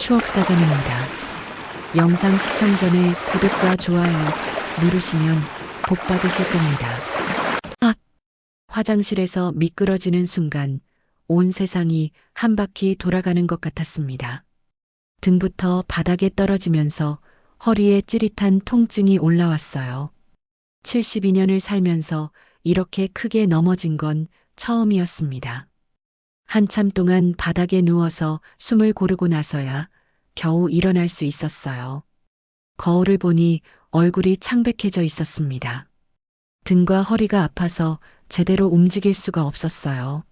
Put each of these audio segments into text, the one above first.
추억사전입니다. 영상 시청 전에 구독과 좋아요 누르시면 복 받으실 겁니다. 화장실에서 미끄러지는 순간 온 세상이 한 바퀴 돌아가는 것 같았습니다. 등부터 바닥에 떨어지면서 허리에 찌릿한 통증이 올라왔어요. 72년을 살면서 이렇게 크게 넘어진 건 처음이었습니다. 한참 동안 바닥에 누워서 숨을 고르고 나서야 겨우 일어날 수 있었어요. 거울을 보니 얼굴이 창백해져 있었습니다. 등과 허리가 아파서 제대로 움직일 수가 없었어요.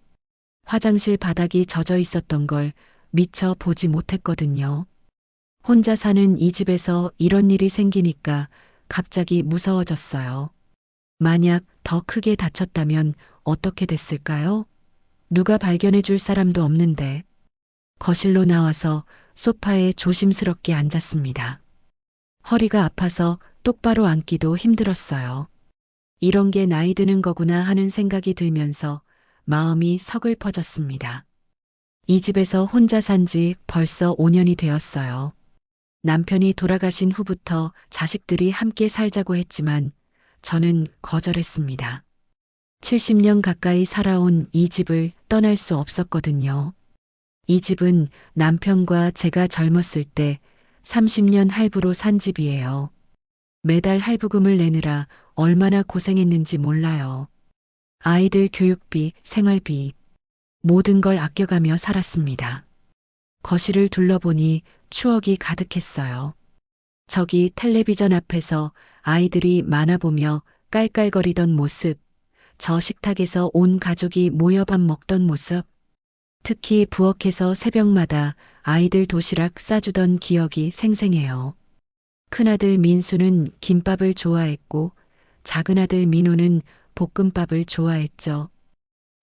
화장실 바닥이 젖어 있었던 걸 미처 보지 못했거든요. 혼자 사는 이 집에서 이런 일이 생기니까 갑자기 무서워졌어요. 만약 더 크게 다쳤다면 어떻게 됐을까요? 누가 발견해 줄 사람도 없는데. 거실로 나와서 소파에 조심스럽게 앉았습니다. 허리가 아파서 똑바로 앉기도 힘들었어요. 이런 게 나이 드는 거구나 하는 생각이 들면서 마음이 서글퍼졌습니다. 이 집에서 혼자 산 지 벌써 5년이 되었어요. 남편이 돌아가신 후부터 자식들이 함께 살자고 했지만 저는 거절했습니다. 70년 가까이 살아온 이 집을 떠날 수 없었거든요. 이 집은 남편과 제가 젊었을 때 30년 할부로 산 집이에요. 매달 할부금을 내느라 얼마나 고생했는지 몰라요. 아이들 교육비, 생활비, 모든 걸 아껴가며 살았습니다. 거실을 둘러보니 추억이 가득했어요. 저기 텔레비전 앞에서 아이들이 만화 보며 깔깔거리던 모습, 저 식탁에서 온 가족이 모여 밥 먹던 모습, 특히 부엌에서 새벽마다 아이들 도시락 싸주던 기억이 생생해요. 큰아들 민수는 김밥을 좋아했고 작은아들 민우는 볶음밥을 좋아했죠.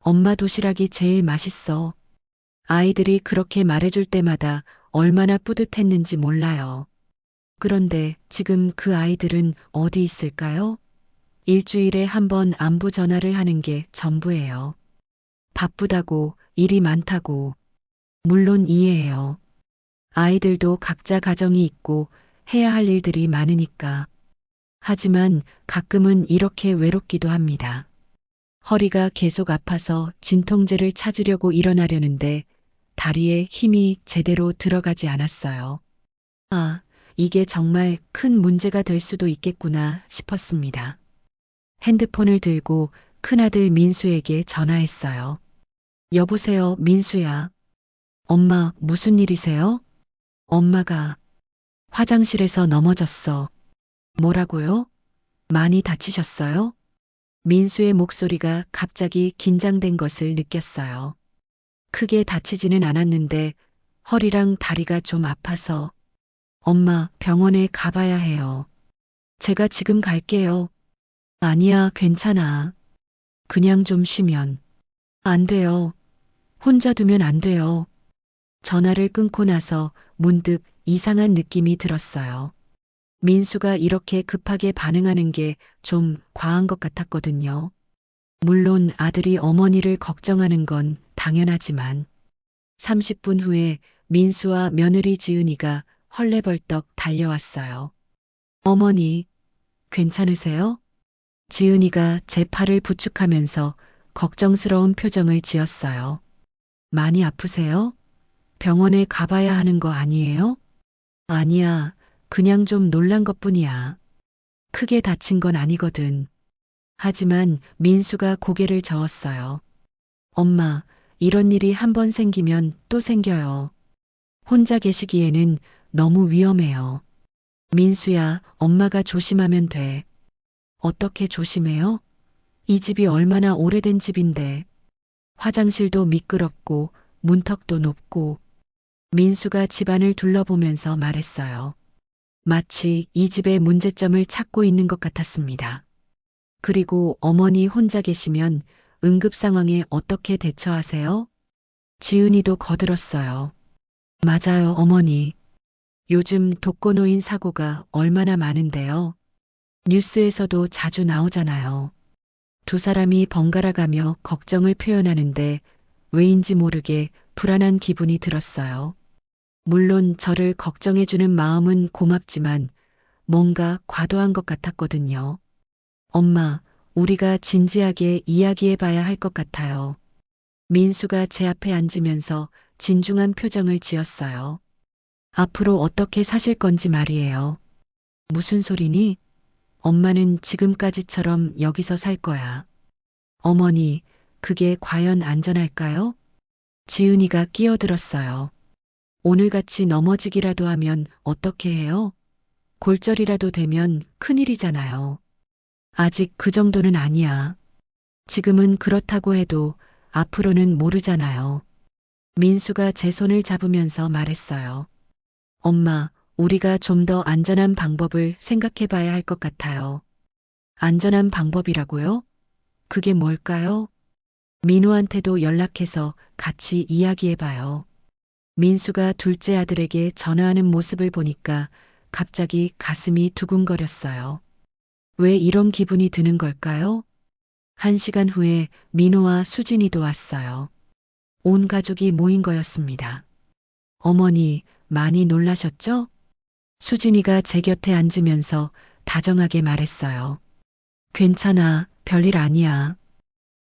엄마 도시락이 제일 맛있어. 아이들이 그렇게 말해줄 때마다 얼마나 뿌듯했는지 몰라요. 그런데 지금 그 아이들은 어디 있을까요? 일주일에 한 번 안부 전화를 하는 게 전부예요. 바쁘다고, 일이 많다고. 물론 이해해요. 아이들도 각자 가정이 있고 해야 할 일들이 많으니까. 하지만 가끔은 이렇게 외롭기도 합니다. 허리가 계속 아파서 진통제를 찾으려고 일어나려는데 다리에 힘이 제대로 들어가지 않았어요. 아, 이게 정말 큰 문제가 될 수도 있겠구나 싶었습니다. 핸드폰을 들고 큰아들 민수에게 전화했어요. 여보세요, 민수야. 엄마, 무슨 일이세요? 엄마가 화장실에서 넘어졌어. 뭐라고요? 많이 다치셨어요? 민수의 목소리가 갑자기 긴장된 것을 느꼈어요. 크게 다치지는 않았는데 허리랑 다리가 좀 아파서. 엄마, 병원에 가봐야 해요. 제가 지금 갈게요. 아니야, 괜찮아. 그냥 좀 쉬면. 안 돼요. 혼자 두면 안 돼요. 전화를 끊고 나서 문득 이상한 느낌이 들었어요. 민수가 이렇게 급하게 반응하는 게 좀 과한 것 같았거든요. 물론 아들이 어머니를 걱정하는 건 당연하지만 30분 후에 민수와 며느리 지은이가 헐레벌떡 달려왔어요. 어머니, 괜찮으세요? 지은이가 제 팔을 부축하면서 걱정스러운 표정을 지었어요. 많이 아프세요? 병원에 가봐야 하는 거 아니에요? 아니야, 그냥 좀 놀란 것뿐이야. 크게 다친 건 아니거든. 하지만 민수가 고개를 저었어요. 엄마, 이런 일이 한 번 생기면 또 생겨요. 혼자 계시기에는 너무 위험해요. 민수야, 엄마가 조심하면 돼. 어떻게 조심해요? 이 집이 얼마나 오래된 집인데. 화장실도 미끄럽고 문턱도 높고. 민수가 집안을 둘러보면서 말했어요. 마치 이 집의 문제점을 찾고 있는 것 같았습니다. 그리고 어머니 혼자 계시면 응급 상황에 어떻게 대처하세요? 지은이도 거들었어요. 맞아요, 어머니. 요즘 독거노인 사고가 얼마나 많은데요. 뉴스에서도 자주 나오잖아요. 두 사람이 번갈아 가며 걱정을 표현하는데 왜인지 모르게 불안한 기분이 들었어요. 물론 저를 걱정해주는 마음은 고맙지만 뭔가 과도한 것 같았거든요. 엄마, 우리가 진지하게 이야기해봐야 할 것 같아요. 민수가 제 앞에 앉으면서 진중한 표정을 지었어요. 앞으로 어떻게 사실 건지 말이에요. 무슨 소리니? 엄마는 지금까지처럼 여기서 살 거야. 어머니, 그게 과연 안전할까요? 지은이가 끼어들었어요. 오늘같이 넘어지기라도 하면 어떻게 해요? 골절이라도 되면 큰일이잖아요. 아직 그 정도는 아니야. 지금은 그렇다고 해도 앞으로는 모르잖아요. 민수가 제 손을 잡으면서 말했어요. 엄마, 우리가 좀 더 안전한 방법을 생각해 봐야 할 것 같아요. 안전한 방법이라고요? 그게 뭘까요? 민호한테도 연락해서 같이 이야기해 봐요. 민수가 둘째 아들에게 전화하는 모습을 보니까 갑자기 가슴이 두근거렸어요. 왜 이런 기분이 드는 걸까요? 1시간 후에 민호와 수진이도 왔어요. 온 가족이 모인 거였습니다. 어머니, 많이 놀라셨죠? 수진이가 제 곁에 앉으면서 다정하게 말했어요. 괜찮아, 별일 아니야.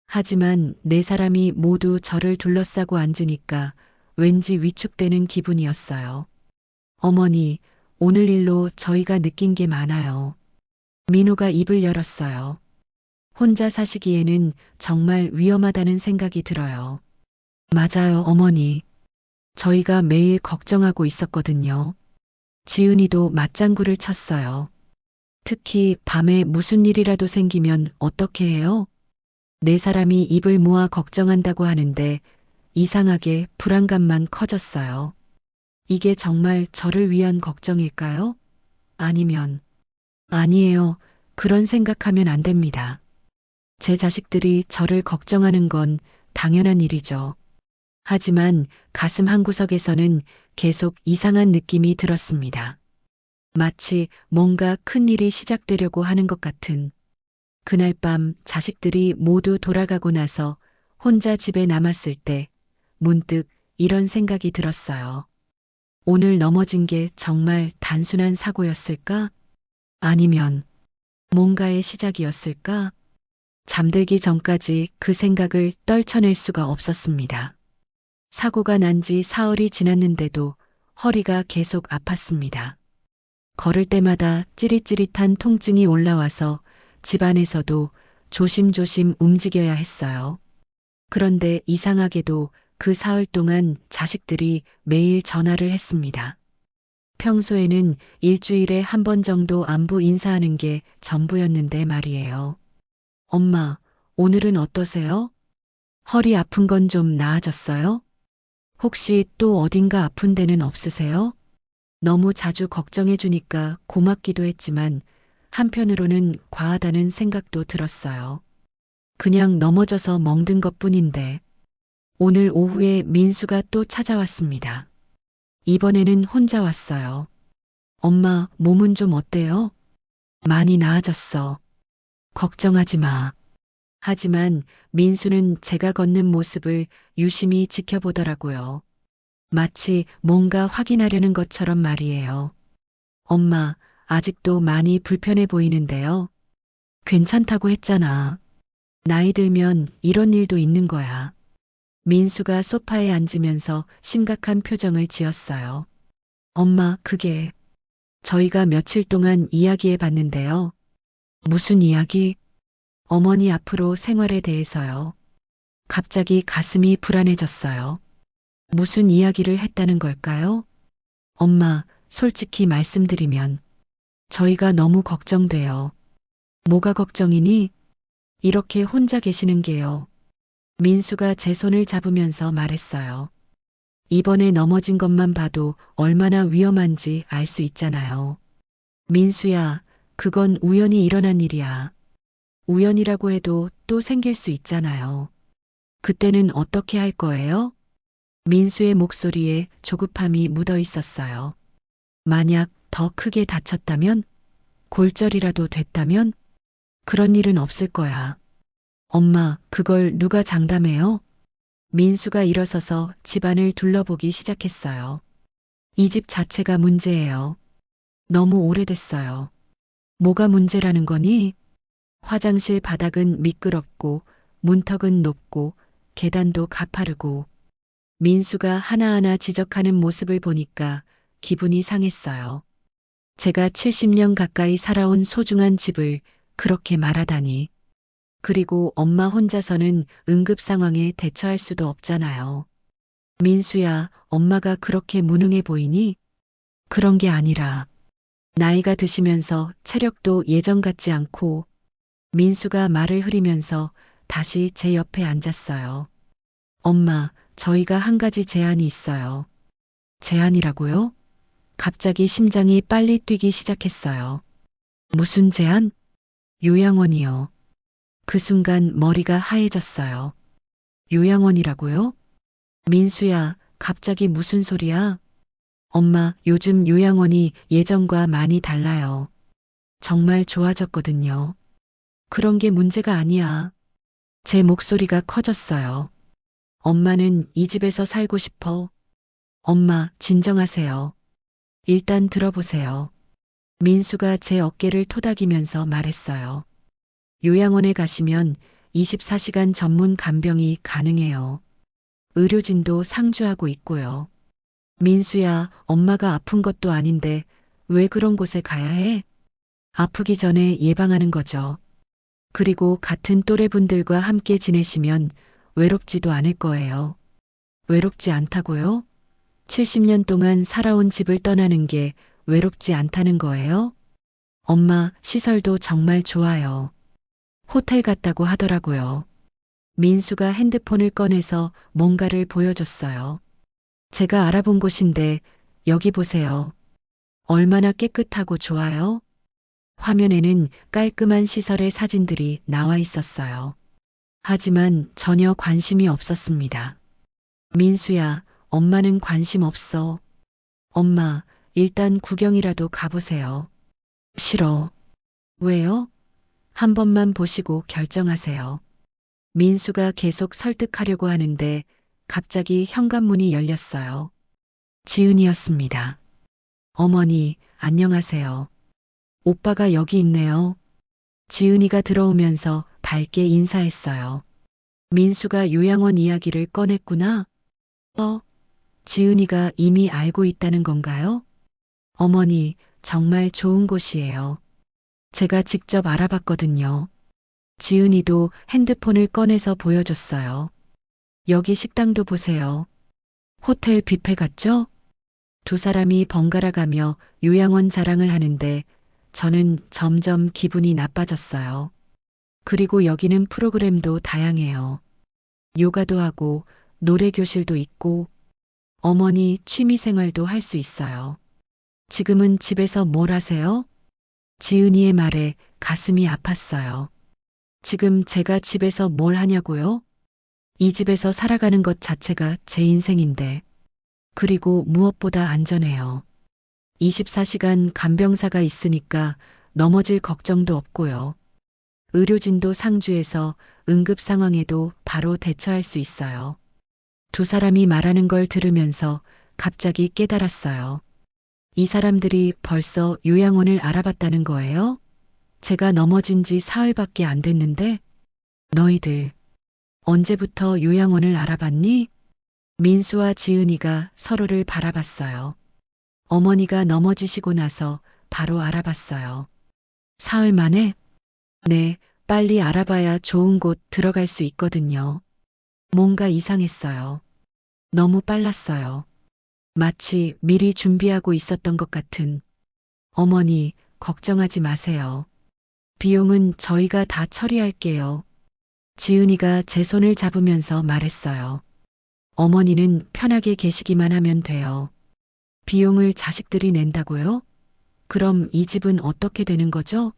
하지만 네 사람이 모두 저를 둘러싸고 앉으니까 왠지 위축되는 기분이었어요. 어머니, 오늘 일로 저희가 느낀 게 많아요. 민호가 입을 열었어요. 혼자 사시기에는 정말 위험하다는 생각이 들어요. 맞아요, 어머니. 저희가 매일 걱정하고 있었거든요. 지은이도 맞장구를 쳤어요. 특히 밤에 무슨 일이라도 생기면 어떻게 해요? 네 사람이 입을 모아 걱정한다고 하는데 이상하게 불안감만 커졌어요. 이게 정말 저를 위한 걱정일까요? 아니면, 아니에요. 그런 생각하면 안 됩니다. 제 자식들이 저를 걱정하는 건 당연한 일이죠. 하지만 가슴 한구석에서는 계속 이상한 느낌이 들었습니다. 마치 뭔가 큰 일이 시작되려고 하는 것 같은. 그날 밤 자식들이 모두 돌아가고 나서 혼자 집에 남았을 때 문득 이런 생각이 들었어요. 오늘 넘어진 게 정말 단순한 사고였을까? 아니면 뭔가의 시작이었을까? 잠들기 전까지 그 생각을 떨쳐낼 수가 없었습니다. 사고가 난 지 사흘이 지났는데도 허리가 계속 아팠습니다. 걸을 때마다 찌릿찌릿한 통증이 올라와서 집안에서도 조심조심 움직여야 했어요. 그런데 이상하게도 그 사흘 동안 자식들이 매일 전화를 했습니다. 평소에는 일주일에 한 번 정도 안부 인사하는 게 전부였는데 말이에요. 엄마, 오늘은 어떠세요? 허리 아픈 건 좀 나아졌어요? 혹시 또 어딘가 아픈 데는 없으세요? 너무 자주 걱정해 주니까 고맙기도 했지만 한편으로는 과하다는 생각도 들었어요. 그냥 넘어져서 멍든 것뿐인데 오늘 오후에 민수가 또 찾아왔습니다. 이번에는 혼자 왔어요. 엄마, 몸은 좀 어때요? 많이 나아졌어. 걱정하지 마. 하지만 민수는 제가 걷는 모습을 유심히 지켜보더라고요. 마치 뭔가 확인하려는 것처럼 말이에요. 엄마, 아직도 많이 불편해 보이는데요. 괜찮다고 했잖아. 나이 들면 이런 일도 있는 거야. 민수가 소파에 앉으면서 심각한 표정을 지었어요. 엄마, 그게 저희가 며칠 동안 이야기해 봤는데요. 무슨 이야기? 어머니 앞으로 생활에 대해서요. 갑자기 가슴이 불안해졌어요. 무슨 이야기를 했다는 걸까요? 엄마, 솔직히 말씀드리면 저희가 너무 걱정돼요. 뭐가 걱정이니? 이렇게 혼자 계시는 게요. 민수가 제 손을 잡으면서 말했어요. 이번에 넘어진 것만 봐도 얼마나 위험한지 알 수 있잖아요. 민수야, 그건 우연히 일어난 일이야. 우연이라고 해도 또 생길 수 있잖아요. 그때는 어떻게 할 거예요? 민수의 목소리에 조급함이 묻어 있었어요. 만약 더 크게 다쳤다면? 골절이라도 됐다면? 그런 일은 없을 거야. 엄마, 그걸 누가 장담해요? 민수가 일어서서 집안을 둘러보기 시작했어요. 이 집 자체가 문제예요. 너무 오래됐어요. 뭐가 문제라는 거니? 화장실 바닥은 미끄럽고 문턱은 높고 계단도 가파르고 민수가 하나하나 지적하는 모습을 보니까 기분이 상했어요. 제가 70년 가까이 살아온 소중한 집을 그렇게 말하다니. 그리고 엄마 혼자서는 응급 상황에 대처할 수도 없잖아요. 민수야, 엄마가 그렇게 무능해 보이니? 그런 게 아니라 나이가 드시면서 체력도 예전 같지 않고 민수가 말을 흐리면서 다시 제 옆에 앉았어요. 엄마, 저희가 한 가지 제안이 있어요. 제안이라고요? 갑자기 심장이 빨리 뛰기 시작했어요. 무슨 제안? 요양원이요. 그 순간 머리가 하얘졌어요. 요양원이라고요? 민수야, 갑자기 무슨 소리야? 엄마, 요즘 요양원이 예전과 많이 달라요. 정말 좋아졌거든요. 그런 게 문제가 아니야. 제 목소리가 커졌어요. 엄마는 이 집에서 살고 싶어. 엄마, 진정하세요. 일단 들어보세요. 민수가 제 어깨를 토닥이면서 말했어요. 요양원에 가시면 24시간 전문 간병이 가능해요. 의료진도 상주하고 있고요. 민수야, 엄마가 아픈 것도 아닌데 왜 그런 곳에 가야 해? 아프기 전에 예방하는 거죠. 그리고 같은 또래분들과 함께 지내시면 외롭지도 않을 거예요. 외롭지 않다고요? 70년 동안 살아온 집을 떠나는 게 외롭지 않다는 거예요? 엄마, 시설도 정말 좋아요. 호텔 같다고 하더라고요. 민수가 핸드폰을 꺼내서 뭔가를 보여줬어요. 제가 알아본 곳인데 여기 보세요. 얼마나 깨끗하고 좋아요? 화면에는 깔끔한 시설의 사진들이 나와 있었어요. 하지만 전혀 관심이 없었습니다. 민수야, 엄마는 관심 없어. 엄마, 일단 구경이라도 가보세요. 싫어. 왜요? 한 번만 보시고 결정하세요. 민수가 계속 설득하려고 하는데 갑자기 현관문이 열렸어요. 지은이었습니다. 어머니, 안녕하세요. 오빠가 여기 있네요. 지은이가 들어오면서 밝게 인사했어요. 민수가 요양원 이야기를 꺼냈구나. 지은이가 이미 알고 있다는 건가요? 어머니, 정말 좋은 곳이에요. 제가 직접 알아봤거든요. 지은이도 핸드폰을 꺼내서 보여줬어요. 여기 식당도 보세요. 호텔 뷔페 같죠? 두 사람이 번갈아 가며 요양원 자랑을 하는데 저는 점점 기분이 나빠졌어요. 그리고 여기는 프로그램도 다양해요. 요가도 하고 노래 교실도 있고 어머니 취미 생활도 할 수 있어요. 지금은 집에서 뭘 하세요? 지은이의 말에 가슴이 아팠어요. 지금 제가 집에서 뭘 하냐고요? 이 집에서 살아가는 것 자체가 제 인생인데. 그리고 무엇보다 안전해요. 24시간 간병사가 있으니까 넘어질 걱정도 없고요. 의료진도 상주해서 응급 상황에도 바로 대처할 수 있어요. 두 사람이 말하는 걸 들으면서 갑자기 깨달았어요. 이 사람들이 벌써 요양원을 알아봤다는 거예요? 제가 넘어진 지 사흘밖에 안 됐는데? 너희들, 언제부터 요양원을 알아봤니? 민수와 지은이가 서로를 바라봤어요. 어머니가 넘어지시고 나서 바로 알아봤어요. 사흘 만에? 네, 빨리 알아봐야 좋은 곳 들어갈 수 있거든요. 뭔가 이상했어요. 너무 빨랐어요. 마치 미리 준비하고 있었던 것 같은. 어머니, 걱정하지 마세요. 비용은 저희가 다 처리할게요. 지은이가 제 손을 잡으면서 말했어요. 어머니는 편하게 계시기만 하면 돼요. 비용을 자식들이 낸다고요? 그럼 이 집은 어떻게 되는 거죠?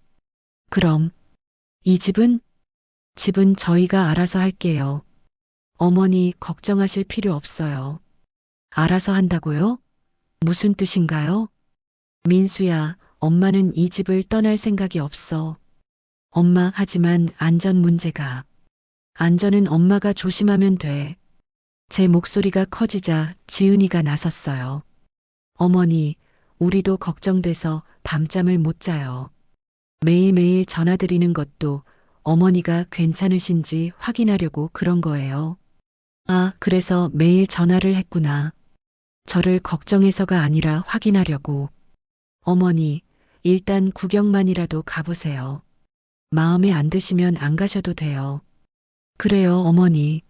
그럼 이 집은? 집은 저희가 알아서 할게요. 어머니 걱정하실 필요 없어요. 알아서 한다고요? 무슨 뜻인가요? 민수야, 엄마는 이 집을 떠날 생각이 없어. 엄마, 하지만 안전 문제가. 안전은 엄마가 조심하면 돼. 제 목소리가 커지자 지은이가 나섰어요. 어머니, 우리도 걱정돼서 밤잠을 못 자요. 매일매일 전화드리는 것도 어머니가 괜찮으신지 확인하려고 그런 거예요. 아, 그래서 매일 전화를 했구나. 저를 걱정해서가 아니라 확인하려고. 어머니, 일단 구경만이라도 가보세요. 마음에 안 드시면 안 가셔도 돼요. 그래요, 어머니.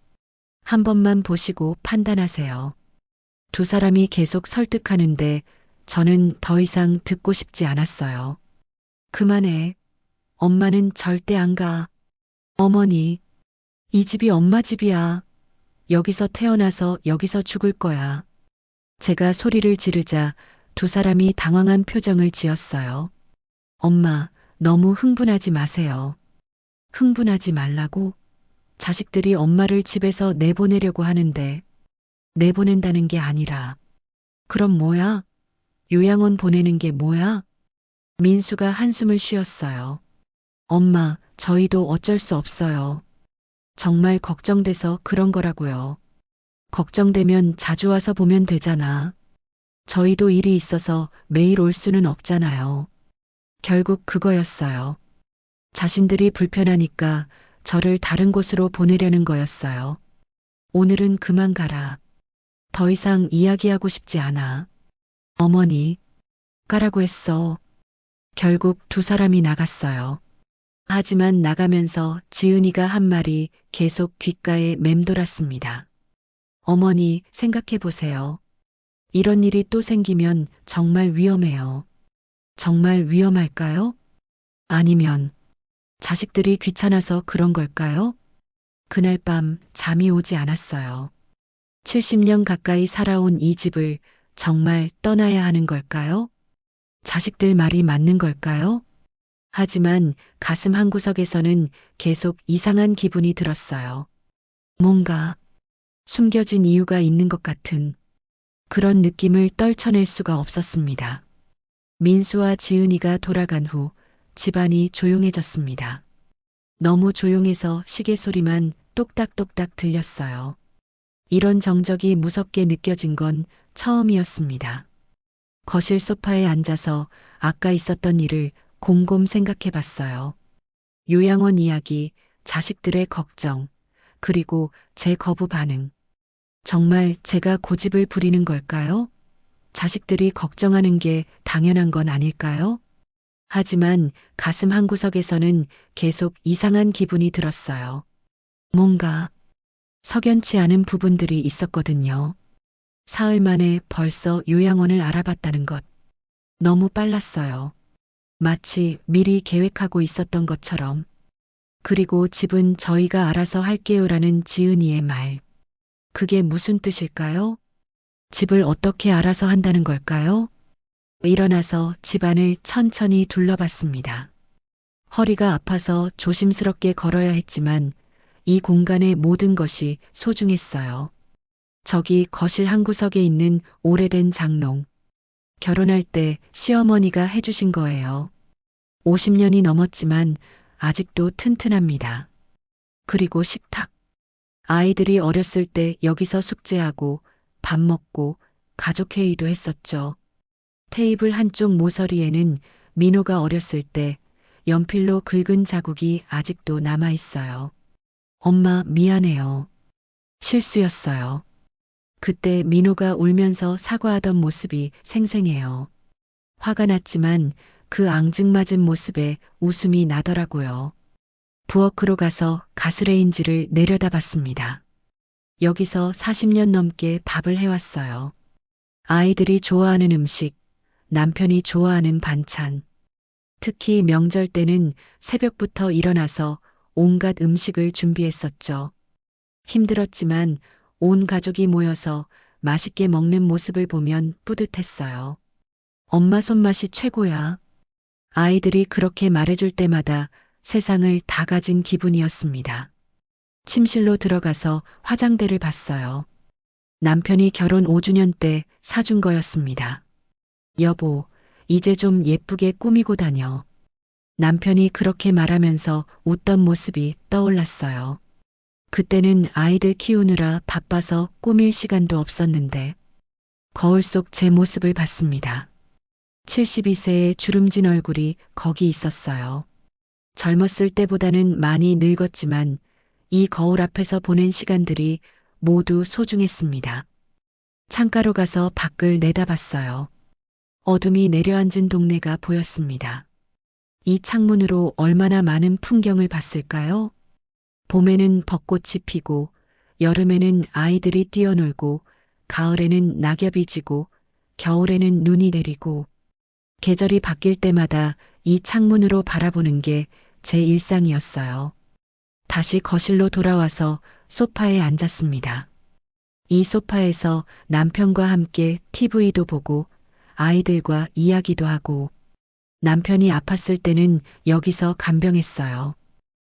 한 번만 보시고 판단하세요. 두 사람이 계속 설득하는데 저는 더 이상 듣고 싶지 않았어요. 그만해. 엄마는 절대 안 가. 어머니, 이 집이 엄마 집이야. 여기서 태어나서 여기서 죽을 거야. 제가 소리를 지르자 두 사람이 당황한 표정을 지었어요. 엄마, 너무 흥분하지 마세요. 흥분하지 말라고? 자식들이 엄마를 집에서 내보내려고 하는데 내보낸다는 게 아니라 그럼 뭐야? 요양원 보내는 게 뭐야? 민수가 한숨을 쉬었어요. 엄마, 저희도 어쩔 수 없어요. 정말 걱정돼서 그런 거라고요. 걱정되면 자주 와서 보면 되잖아. 저희도 일이 있어서 매일 올 수는 없잖아요. 결국 그거였어요. 자신들이 불편하니까 저를 다른 곳으로 보내려는 거였어요. 오늘은 그만 가라. 더 이상 이야기하고 싶지 않아. 어머니, 가라고 했어. 결국 두 사람이 나갔어요. 하지만 나가면서 지은이가 한 말이 계속 귓가에 맴돌았습니다. 어머니, 생각해 보세요. 이런 일이 또 생기면 정말 위험해요. 정말 위험할까요? 아니면 자식들이 귀찮아서 그런 걸까요? 그날 밤 잠이 오지 않았어요. 70년 가까이 살아온 이 집을 정말 떠나야 하는 걸까요? 자식들 말이 맞는 걸까요? 하지만 가슴 한구석에서는 계속 이상한 기분이 들었어요. 뭔가 숨겨진 이유가 있는 것 같은 그런 느낌을 떨쳐낼 수가 없었습니다. 민수와 지은이가 돌아간 후 집안이 조용해졌습니다. 너무 조용해서 시계 소리만 똑딱똑딱 들렸어요. 이런 정적이 무섭게 느껴진 건 처음이었습니다. 거실 소파에 앉아서 아까 있었던 일을 곰곰 생각해 봤어요. 요양원 이야기, 자식들의 걱정, 그리고 제 거부 반응. 정말 제가 고집을 부리는 걸까요? 자식들이 걱정하는 게 당연한 건 아닐까요? 하지만 가슴 한구석에서는 계속 이상한 기분이 들었어요. 뭔가 석연치 않은 부분들이 있었거든요. 사흘 만에 벌써 요양원을 알아봤다는 것. 너무 빨랐어요. 마치 미리 계획하고 있었던 것처럼. 그리고 집은 저희가 알아서 할게요라는 지은이의 말. 그게 무슨 뜻일까요? 집을 어떻게 알아서 한다는 걸까요? 일어나서 집안을 천천히 둘러봤습니다. 허리가 아파서 조심스럽게 걸어야 했지만 이 공간의 모든 것이 소중했어요. 저기 거실 한구석에 있는 오래된 장롱. 결혼할 때 시어머니가 해주신 거예요. 50년이 넘었지만 아직도 튼튼합니다. 그리고 식탁. 아이들이 어렸을 때 여기서 숙제하고 밥 먹고 가족회의도 했었죠. 테이블 한쪽 모서리에는 민호가 어렸을 때 연필로 긁은 자국이 아직도 남아 있어요. 엄마, 미안해요. 실수였어요. 그때 민호가 울면서 사과하던 모습이 생생해요. 화가 났지만 그 앙증맞은 모습에 웃음이 나더라고요. 부엌으로 가서 가스레인지를 내려다봤습니다. 여기서 40년 넘게 밥을 해왔어요. 아이들이 좋아하는 음식, 남편이 좋아하는 반찬. 특히 명절 때는 새벽부터 일어나서 온갖 음식을 준비했었죠. 힘들었지만 온 가족이 모여서 맛있게 먹는 모습을 보면 뿌듯했어요. 엄마 손맛이 최고야. 아이들이 그렇게 말해줄 때마다 세상을 다 가진 기분이었습니다. 침실로 들어가서 화장대를 봤어요. 남편이 결혼 5주년 때 사준 거였습니다. 여보, 이제 좀 예쁘게 꾸미고 다녀. 남편이 그렇게 말하면서 웃던 모습이 떠올랐어요. 그때는 아이들 키우느라 바빠서 꾸밀 시간도 없었는데 거울 속 제 모습을 봤습니다. 72세의 주름진 얼굴이 거기 있었어요. 젊었을 때보다는 많이 늙었지만 이 거울 앞에서 보낸 시간들이 모두 소중했습니다. 창가로 가서 밖을 내다봤어요. 어둠이 내려앉은 동네가 보였습니다. 이 창문으로 얼마나 많은 풍경을 봤을까요? 봄에는 벚꽃이 피고, 여름에는 아이들이 뛰어놀고, 가을에는 낙엽이 지고, 겨울에는 눈이 내리고, 계절이 바뀔 때마다 이 창문으로 바라보는 게 제 일상이었어요. 다시 거실로 돌아와서 소파에 앉았습니다. 이 소파에서 남편과 함께 TV도 보고 아이들과 이야기도 하고 남편이 아팠을 때는 여기서 간병했어요.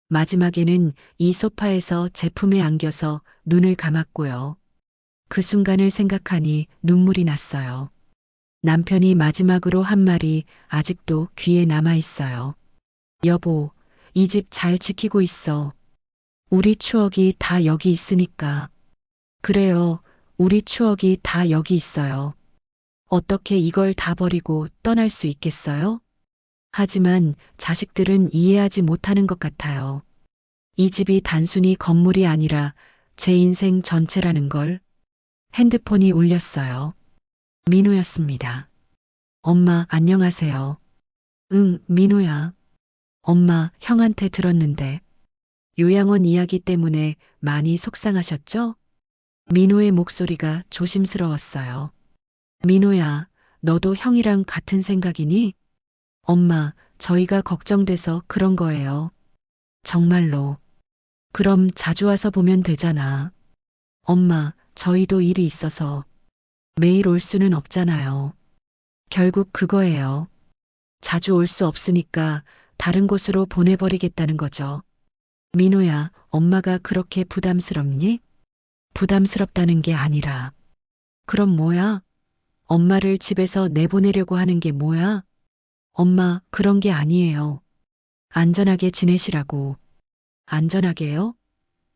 마지막에는 이 소파에서 제품에 안겨서 눈을 감았고요. 그 순간을 생각하니 눈물이 났어요. 남편이 마지막으로 한 말이 아직도 귀에 남아 있어요. 여보, 이 집 잘 지키고 있어. 우리 추억이 다 여기 있으니까. 그래요. 우리 추억이 다 여기 있어요. 어떻게 이걸 다 버리고 떠날 수 있겠어요? 하지만 자식들은 이해하지 못하는 것 같아요. 이 집이 단순히 건물이 아니라 제 인생 전체라는 걸. 핸드폰이 울렸어요. 민호였습니다. 엄마, 안녕하세요. 응, 민호야. 엄마, 형한테 들었는데. 요양원 이야기 때문에 많이 속상하셨죠? 민호의 목소리가 조심스러웠어요. 민호야, 너도 형이랑 같은 생각이니? 엄마, 저희가 걱정돼서 그런 거예요. 정말로. 그럼 자주 와서 보면 되잖아. 엄마, 저희도 일이 있어서 매일 올 수는 없잖아요. 결국 그거예요. 자주 올 수 없으니까 다른 곳으로 보내버리겠다는 거죠. 민호야, 엄마가 그렇게 부담스럽니? 부담스럽다는 게 아니라. 그럼 뭐야? 엄마를 집에서 내보내려고 하는 게 뭐야? 엄마, 그런 게 아니에요. 안전하게 지내시라고. 안전하게요?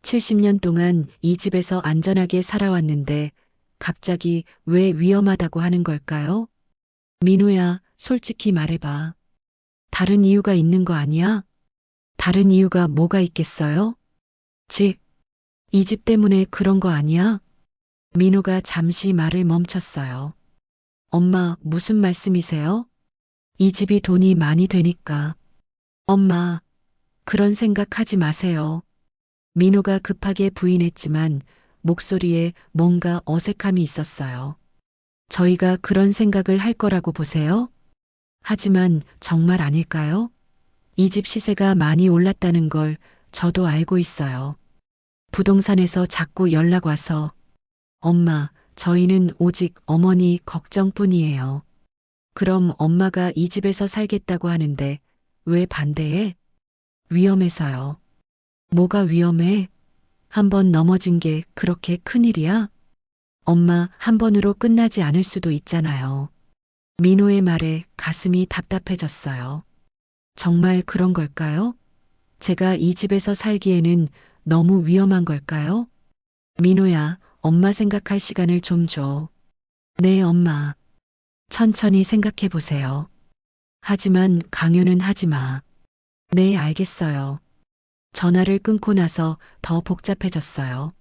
70년 동안 이 집에서 안전하게 살아왔는데 갑자기 왜 위험하다고 하는 걸까요? 민호야, 솔직히 말해봐. 다른 이유가 있는 거 아니야? 다른 이유가 뭐가 있겠어요? 집, 이 집 때문에 그런 거 아니야? 민호가 잠시 말을 멈췄어요. 엄마, 무슨 말씀이세요? 이 집이 돈이 많이 되니까. 엄마, 그런 생각하지 마세요. 민호가 급하게 부인했지만 목소리에 뭔가 어색함이 있었어요. 저희가 그런 생각을 할 거라고 보세요? 하지만 정말 아닐까요? 이 집 시세가 많이 올랐다는 걸 저도 알고 있어요. 부동산에서 자꾸 연락 와서 엄마, 저희는 오직 어머니 걱정뿐이에요. 그럼 엄마가 이 집에서 살겠다고 하는데 왜 반대해? 위험해서요. 뭐가 위험해? 한 번 넘어진 게 그렇게 큰일이야? 엄마, 한 번으로 끝나지 않을 수도 있잖아요. 민호의 말에 가슴이 답답해졌어요. 정말 그런 걸까요? 제가 이 집에서 살기에는 너무 위험한 걸까요? 민호야, 엄마 생각할 시간을 좀 줘. 네, 엄마. 천천히 생각해 보세요. 하지만 강요는 하지 마. 네, 알겠어요. 전화를 끊고 나서 더 복잡해졌어요.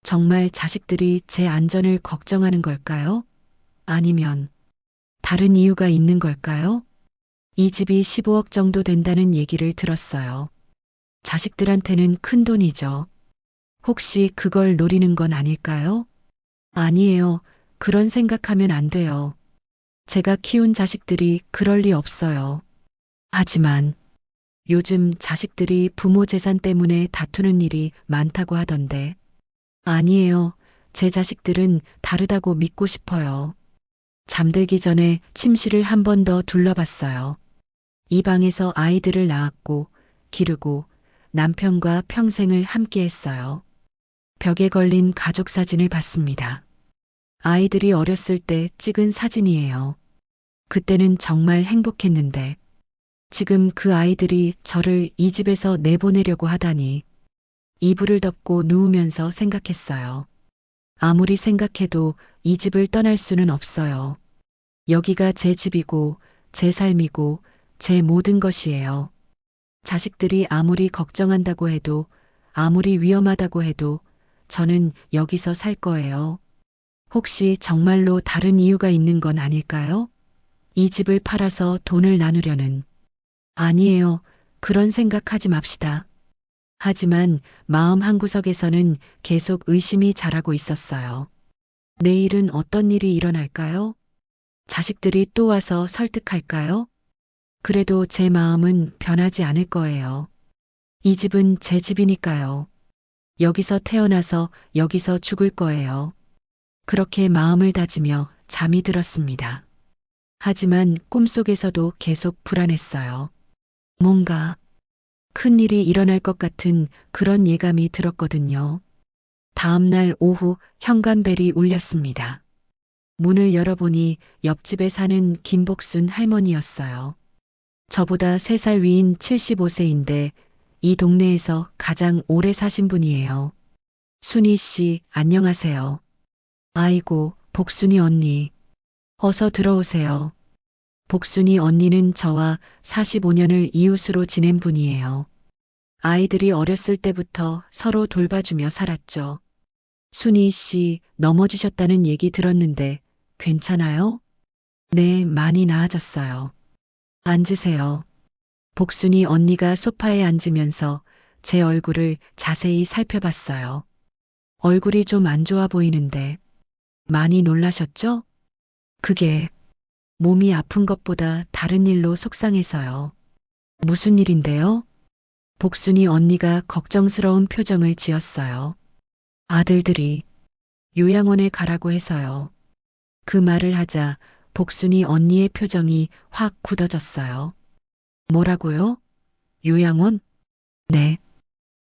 정말 자식들이 제 안전을 걱정하는 걸까요? 아니면 다른 이유가 있는 걸까요? 이 집이 15억 정도 된다는 얘기를 들었어요. 자식들한테는 큰 돈이죠. 혹시 그걸 노리는 건 아닐까요? 아니에요. 그런 생각하면 안 돼요. 제가 키운 자식들이 그럴 리 없어요. 하지만 요즘 자식들이 부모 재산 때문에 다투는 일이 많다고 하던데. 아니에요. 제 자식들은 다르다고 믿고 싶어요. 잠들기 전에 침실을 한 번 더 둘러봤어요. 이 방에서 아이들을 낳았고, 기르고, 남편과 평생을 함께 했어요. 벽에 걸린 가족 사진을 봤습니다. 아이들이 어렸을 때 찍은 사진이에요. 그때는 정말 행복했는데, 지금 그 아이들이 저를 이 집에서 내보내려고 하다니, 이불을 덮고 누우면서 생각했어요. 아무리 생각해도 이 집을 떠날 수는 없어요. 여기가 제 집이고, 제 삶이고, 제 모든 것이에요. 자식들이 아무리 걱정한다고 해도, 아무리 위험하다고 해도, 저는 여기서 살 거예요. 혹시 정말로 다른 이유가 있는 건 아닐까요? 이 집을 팔아서 돈을 나누려는. 아니에요. 그런 생각하지 맙시다. 하지만 마음 한구석에서는 계속 의심이 자라고 있었어요. 내일은 어떤 일이 일어날까요? 자식들이 또 와서 설득할까요? 그래도 제 마음은 변하지 않을 거예요. 이 집은 제 집이니까요. 여기서 태어나서 여기서 죽을 거예요. 그렇게 마음을 다지며 잠이 들었습니다. 하지만 꿈속에서도 계속 불안했어요. 뭔가 큰 일이 일어날 것 같은 그런 예감이 들었거든요. 다음 날 오후 현관벨이 울렸습니다. 문을 열어보니 옆집에 사는 김복순 할머니였어요. 저보다 3살 위인 75세인데 이 동네에서 가장 오래 사신 분이에요. 순희 씨, 안녕하세요. 아이고, 복순이 언니. 어서 들어오세요. 복순이 언니는 저와 45년을 이웃으로 지낸 분이에요. 아이들이 어렸을 때부터 서로 돌봐주며 살았죠. 순희 씨 넘어지셨다는 얘기 들었는데 괜찮아요? 네, 많이 나아졌어요. 앉으세요. 복순이 언니가 소파에 앉으면서 제 얼굴을 자세히 살펴봤어요. 얼굴이 좀 안 좋아 보이는데 많이 놀라셨죠? 그게 몸이 아픈 것보다 다른 일로 속상해서요. 무슨 일인데요? 복순이 언니가 걱정스러운 표정을 지었어요. 아들들이 요양원에 가라고 해서요. 그 말을 하자 복순이 언니의 표정이 확 굳어졌어요. 뭐라고요? 요양원? 네.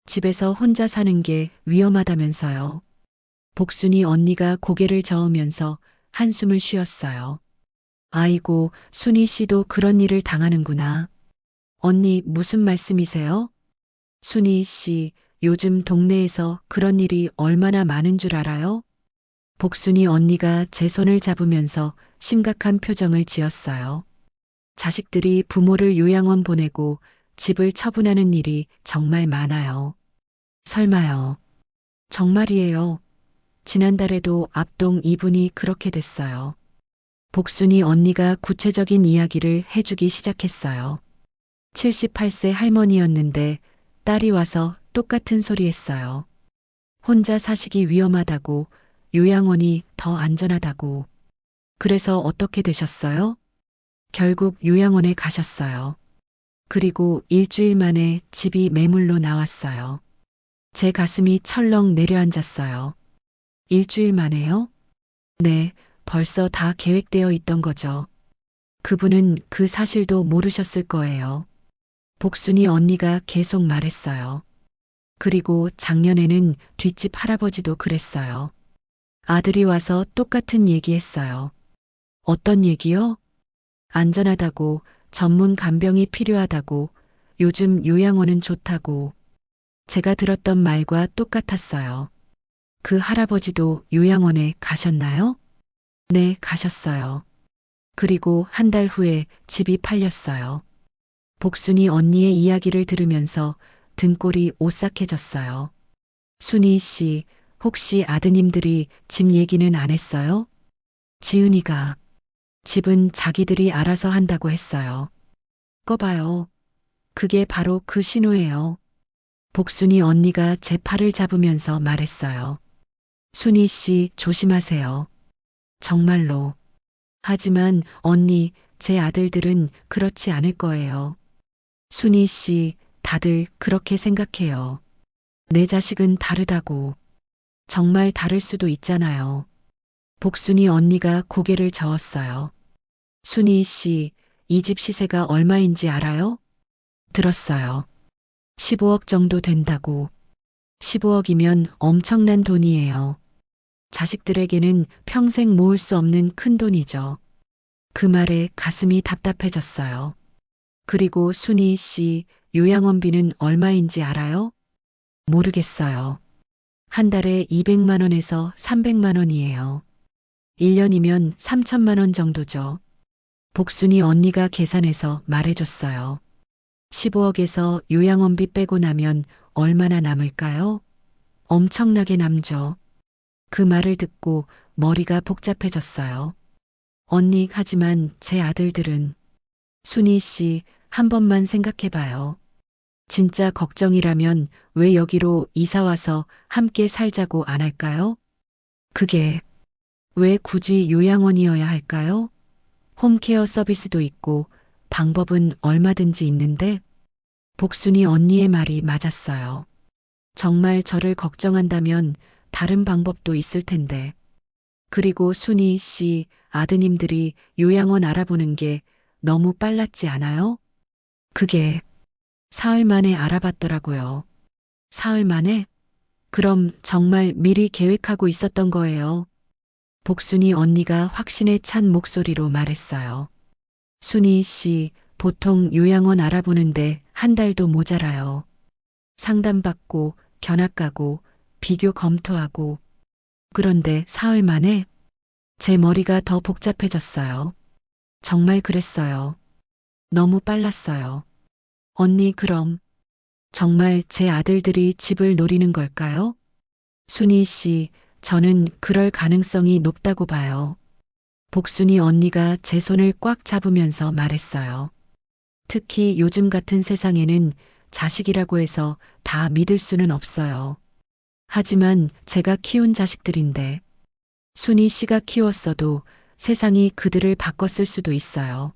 집에서 혼자 사는 게 위험하다면서요. 복순이 언니가 고개를 저으면서 한숨을 쉬었어요. 아이고, 순희 씨도 그런 일을 당하는구나. 언니, 무슨 말씀이세요? 순희 씨, 요즘 동네에서 그런 일이 얼마나 많은 줄 알아요? 복순이 언니가 제 손을 잡으면서 심각한 표정을 지었어요. 자식들이 부모를 요양원 보내고 집을 처분하는 일이 정말 많아요. 설마요. 정말이에요. 지난달에도 앞동 이분이 그렇게 됐어요. 복순이 언니가 구체적인 이야기를 해주기 시작했어요. 78세 할머니였는데 딸이 와서 똑같은 소리 했어요. 혼자 사시기 위험하다고, 요양원이 더 안전하다고. 그래서 어떻게 되셨어요? 결국 요양원에 가셨어요. 그리고 일주일 만에 집이 매물로 나왔어요. 제 가슴이 철렁 내려앉았어요. 일주일 만에요? 네, 벌써 다 계획되어 있던 거죠. 그분은 그 사실도 모르셨을 거예요. 복순이 언니가 계속 말했어요. 그리고 작년에는 뒷집 할아버지도 그랬어요. 아들이 와서 똑같은 얘기했어요. 어떤 얘기요? 안전하다고, 전문 간병이 필요하다고, 요즘 요양원은 좋다고. 제가 들었던 말과 똑같았어요. 그 할아버지도 요양원에 가셨나요? 네, 가셨어요. 그리고 한 달 후에 집이 팔렸어요. 복순이 언니의 이야기를 들으면서 등골이 오싹해졌어요. 순희 씨, 혹시 아드님들이 집 얘기는 안 했어요? 지은이가 집은 자기들이 알아서 한다고 했어요. 꺼봐요. 그게 바로 그 신호예요. 복순이 언니가 제 팔을 잡으면서 말했어요. 순희 씨, 조심하세요. 정말로. 하지만 언니, 제 아들들은 그렇지 않을 거예요. 순희 씨, 다들 그렇게 생각해요. 내 자식은 다르다고. 정말 다를 수도 있잖아요. 복순이 언니가 고개를 저었어요. 순희 씨, 이 집 시세가 얼마인지 알아요? 들었어요. 15억 정도 된다고. 15억이면 엄청난 돈이에요. 자식들에게는 평생 모을 수 없는 큰 돈이죠. 그 말에 가슴이 답답해졌어요. 그리고 순희 씨, 요양원비는 얼마인지 알아요? 모르겠어요. 한 달에 200만 원에서 300만 원이에요. 1년이면 3천만 원 정도죠. 복순이 언니가 계산해서 말해줬어요. 15억에서 요양원비 빼고 나면 얼마나 남을까요? 엄청나게 남죠. 그 말을 듣고 머리가 복잡해졌어요. 언니, 하지만 제 아들들은. 순희 씨, 한 번만 생각해봐요. 진짜 걱정이라면 왜 여기로 이사 와서 함께 살자고 안 할까요? 그게 왜 굳이 요양원이어야 할까요? 홈케어 서비스도 있고 방법은 얼마든지 있는데. 복순이 언니의 말이 맞았어요. 정말 저를 걱정한다면 다른 방법도 있을 텐데. 그리고 순희 씨 아드님들이 요양원 알아보는 게 너무 빨랐지 않아요? 그게 사흘 만에 알아봤더라고요. 사흘 만에? 그럼 정말 미리 계획하고 있었던 거예요. 복순이 언니가 확신에 찬 목소리로 말했어요. 순희 씨, 보통 요양원 알아보는데 한 달도 모자라요. 상담받고, 견학 가고, 비교 검토하고. 그런데 사흘 만에 제 머리가 더 복잡해졌어요. 정말 그랬어요. 너무 빨랐어요. 언니, 그럼 정말 제 아들들이 집을 노리는 걸까요? 순희 씨, 저는 그럴 가능성이 높다고 봐요. 복순이 언니가 제 손을 꽉 잡으면서 말했어요. 특히 요즘 같은 세상에는 자식이라고 해서 다 믿을 수는 없어요. 하지만 제가 키운 자식들인데, 순희 씨가 키웠어도 세상이 그들을 바꿨을 수도 있어요.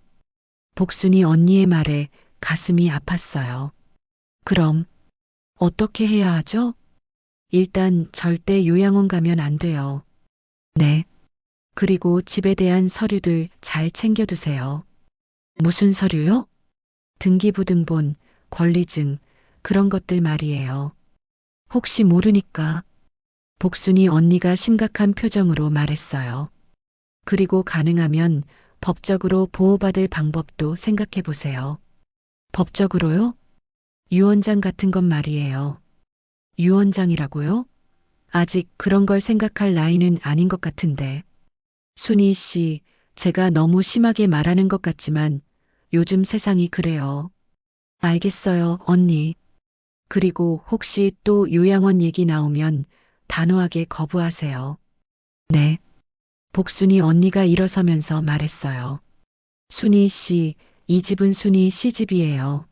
복순이 언니의 말에 가슴이 아팠어요. 그럼 어떻게 해야 하죠? 일단 절대 요양원 가면 안 돼요. 네. 그리고 집에 대한 서류들 잘 챙겨두세요. 무슨 서류요? 등기부등본, 권리증, 그런 것들 말이에요. 혹시 모르니까. 복순이 언니가 심각한 표정으로 말했어요. 그리고 가능하면 법적으로 보호받을 방법도 생각해 보세요. 법적으로요? 유언장 같은 것 말이에요. 유언장이라고요? 아직 그런 걸 생각할 나이는 아닌 것 같은데. 순희 씨, 제가 너무 심하게 말하는 것 같지만 요즘 세상이 그래요. 알겠어요, 언니. 그리고 혹시 또 요양원 얘기 나오면 단호하게 거부하세요. 네. 복순이 언니가 일어서면서 말했어요. 순희 씨, 이 집은 순희 씨 집이에요.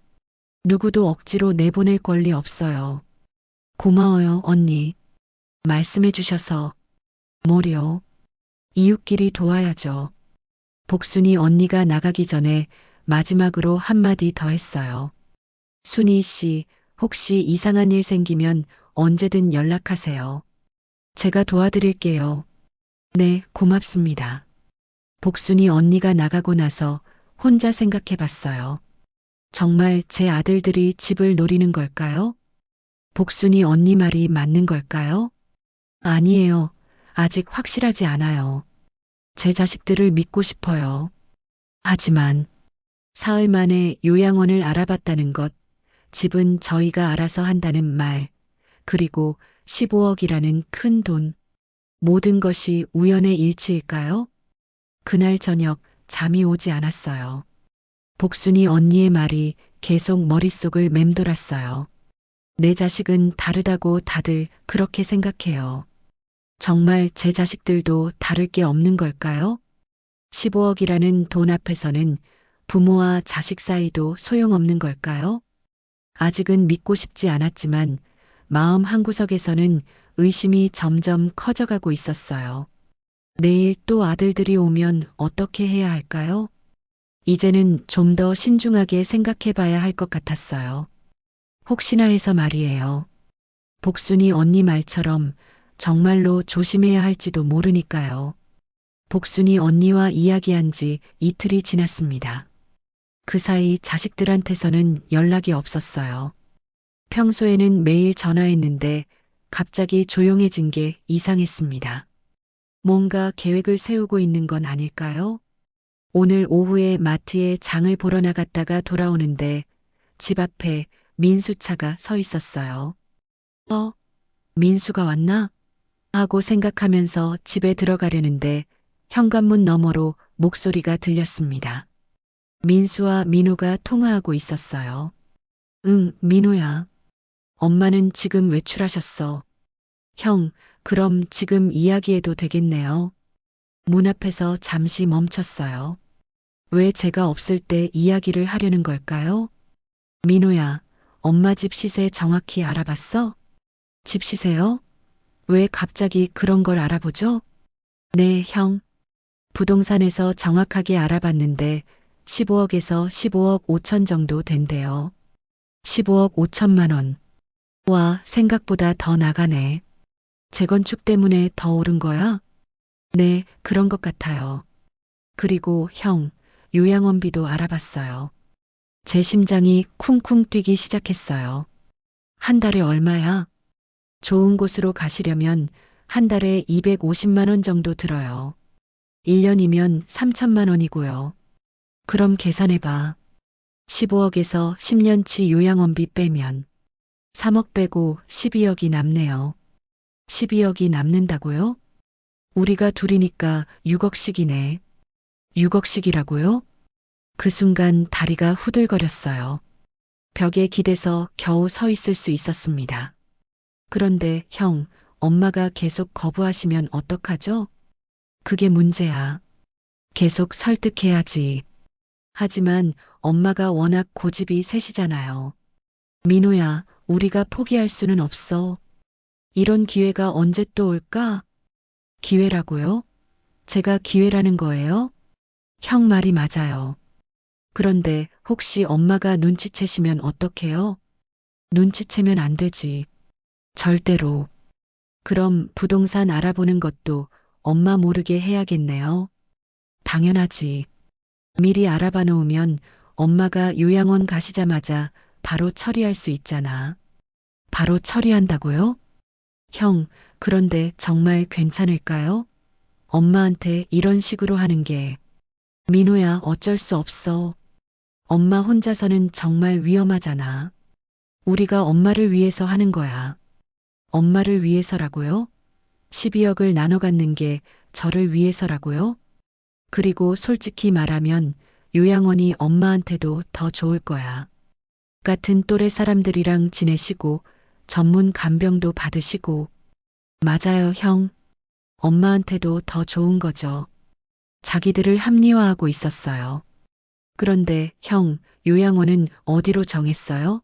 누구도 억지로 내보낼 권리 없어요. 고마워요, 언니. 말씀해 주셔서. 뭐요? 이웃끼리 도와야죠. 복순이 언니가 나가기 전에 마지막으로 한마디 더 했어요. 순희 씨, 혹시 이상한 일 생기면 언제든 연락하세요. 제가 도와드릴게요. 네, 고맙습니다. 복순이 언니가 나가고 나서 혼자 생각해 봤어요. 정말 제 아들들이 집을 노리는 걸까요? 복순이 언니 말이 맞는 걸까요? 아니에요. 아직 확실하지 않아요. 제 자식들을 믿고 싶어요. 하지만 사흘 만에 요양원을 알아봤다는 것, 집은 저희가 알아서 한다는 말, 그리고 15억이라는 큰 돈. 모든 것이 우연의 일치일까요? 그날 저녁 잠이 오지 않았어요. 복순이 언니의 말이 계속 머릿속을 맴돌았어요. 내 자식은 다르다고 다들 그렇게 생각해요. 정말 제 자식들도 다를 게 없는 걸까요? 15억이라는 돈 앞에서는 부모와 자식 사이도 소용없는 걸까요? 아직은 믿고 싶지 않았지만 마음 한구석에서는 의심이 점점 커져가고 있었어요. 내일 또 아들들이 오면 어떻게 해야 할까요? 이제는 좀 더 신중하게 생각해 봐야 할 것 같았어요. 혹시나 해서 말이에요. 복순이 언니 말처럼 정말로 조심해야 할지도 모르니까요. 복순이 언니와 이야기한 지 이틀이 지났습니다. 그 사이 자식들한테서는 연락이 없었어요. 평소에는 매일 전화했는데 갑자기 조용해진 게 이상했습니다. 뭔가 계획을 세우고 있는 건 아닐까요? 오늘 오후에 마트에 장을 보러 나갔다가 돌아오는데 집 앞에 민수차가 서 있었어요. 민수가 왔나? 하고 생각하면서 집에 들어가려는데 현관문 너머로 목소리가 들렸습니다. 민수와 민호가 통화하고 있었어요. 응, 민호야. 엄마는 지금 외출하셨어. 형, 그럼 지금 이야기해도 되겠네요. 문 앞에서 잠시 멈췄어요. 왜 제가 없을 때 이야기를 하려는 걸까요? 민호야, 엄마 집 시세 정확히 알아봤어? 집 시세요? 왜 갑자기 그런 걸 알아보죠? 네, 형. 부동산에서 정확하게 알아봤는데 15억에서 15억 5천 정도 된대요. 15억 5천만 원. 와, 생각보다 더 나가네. 재건축 때문에 더 오른 거야? 네, 그런 것 같아요. 그리고 형, 요양원비도 알아봤어요. 제 심장이 쿵쿵 뛰기 시작했어요. 한 달에 얼마야? 좋은 곳으로 가시려면 한 달에 250만 원 정도 들어요. 1년이면 3천만 원이고요. 그럼 계산해봐. 15억에서 10년치 요양원비 빼면 3억 빼고 12억이 남네요. 12억이 남는다고요? 우리가 둘이니까 6억씩이네. 6억씩이라고요? 그 순간 다리가 후들거렸어요. 벽에 기대서 겨우 서 있을 수 있었습니다. 그런데 형, 엄마가 계속 거부하시면 어떡하죠? 그게 문제야. 계속 설득해야지. 하지만 엄마가 워낙 고집이 세시잖아요. 민호야, 우리가 포기할 수는 없어. 이런 기회가 언제 또 올까? 기회라고요? 제가 기회라는 거예요? 형 말이 맞아요. 그런데 혹시 엄마가 눈치채시면 어떡해요? 눈치채면 안 되지. 절대로. 그럼 부동산 알아보는 것도 엄마 모르게 해야겠네요. 당연하지. 미리 알아봐 놓으면 엄마가 요양원 가시자마자 바로 처리할 수 있잖아. 바로 처리한다고요? 형, 그런데 정말 괜찮을까요? 엄마한테 이런 식으로 하는 게. 민호야, 어쩔 수 없어. 엄마 혼자서는 정말 위험하잖아. 우리가 엄마를 위해서 하는 거야. 엄마를 위해서라고요? 12억을 나눠 갖는 게 저를 위해서라고요? 그리고 솔직히 말하면 요양원이 엄마한테도 더 좋을 거야. 같은 또래 사람들이랑 지내시고 전문 간병도 받으시고. 맞아요, 형. 엄마한테도 더 좋은 거죠. 자기들을 합리화하고 있었어요. 그런데 형, 요양원은 어디로 정했어요?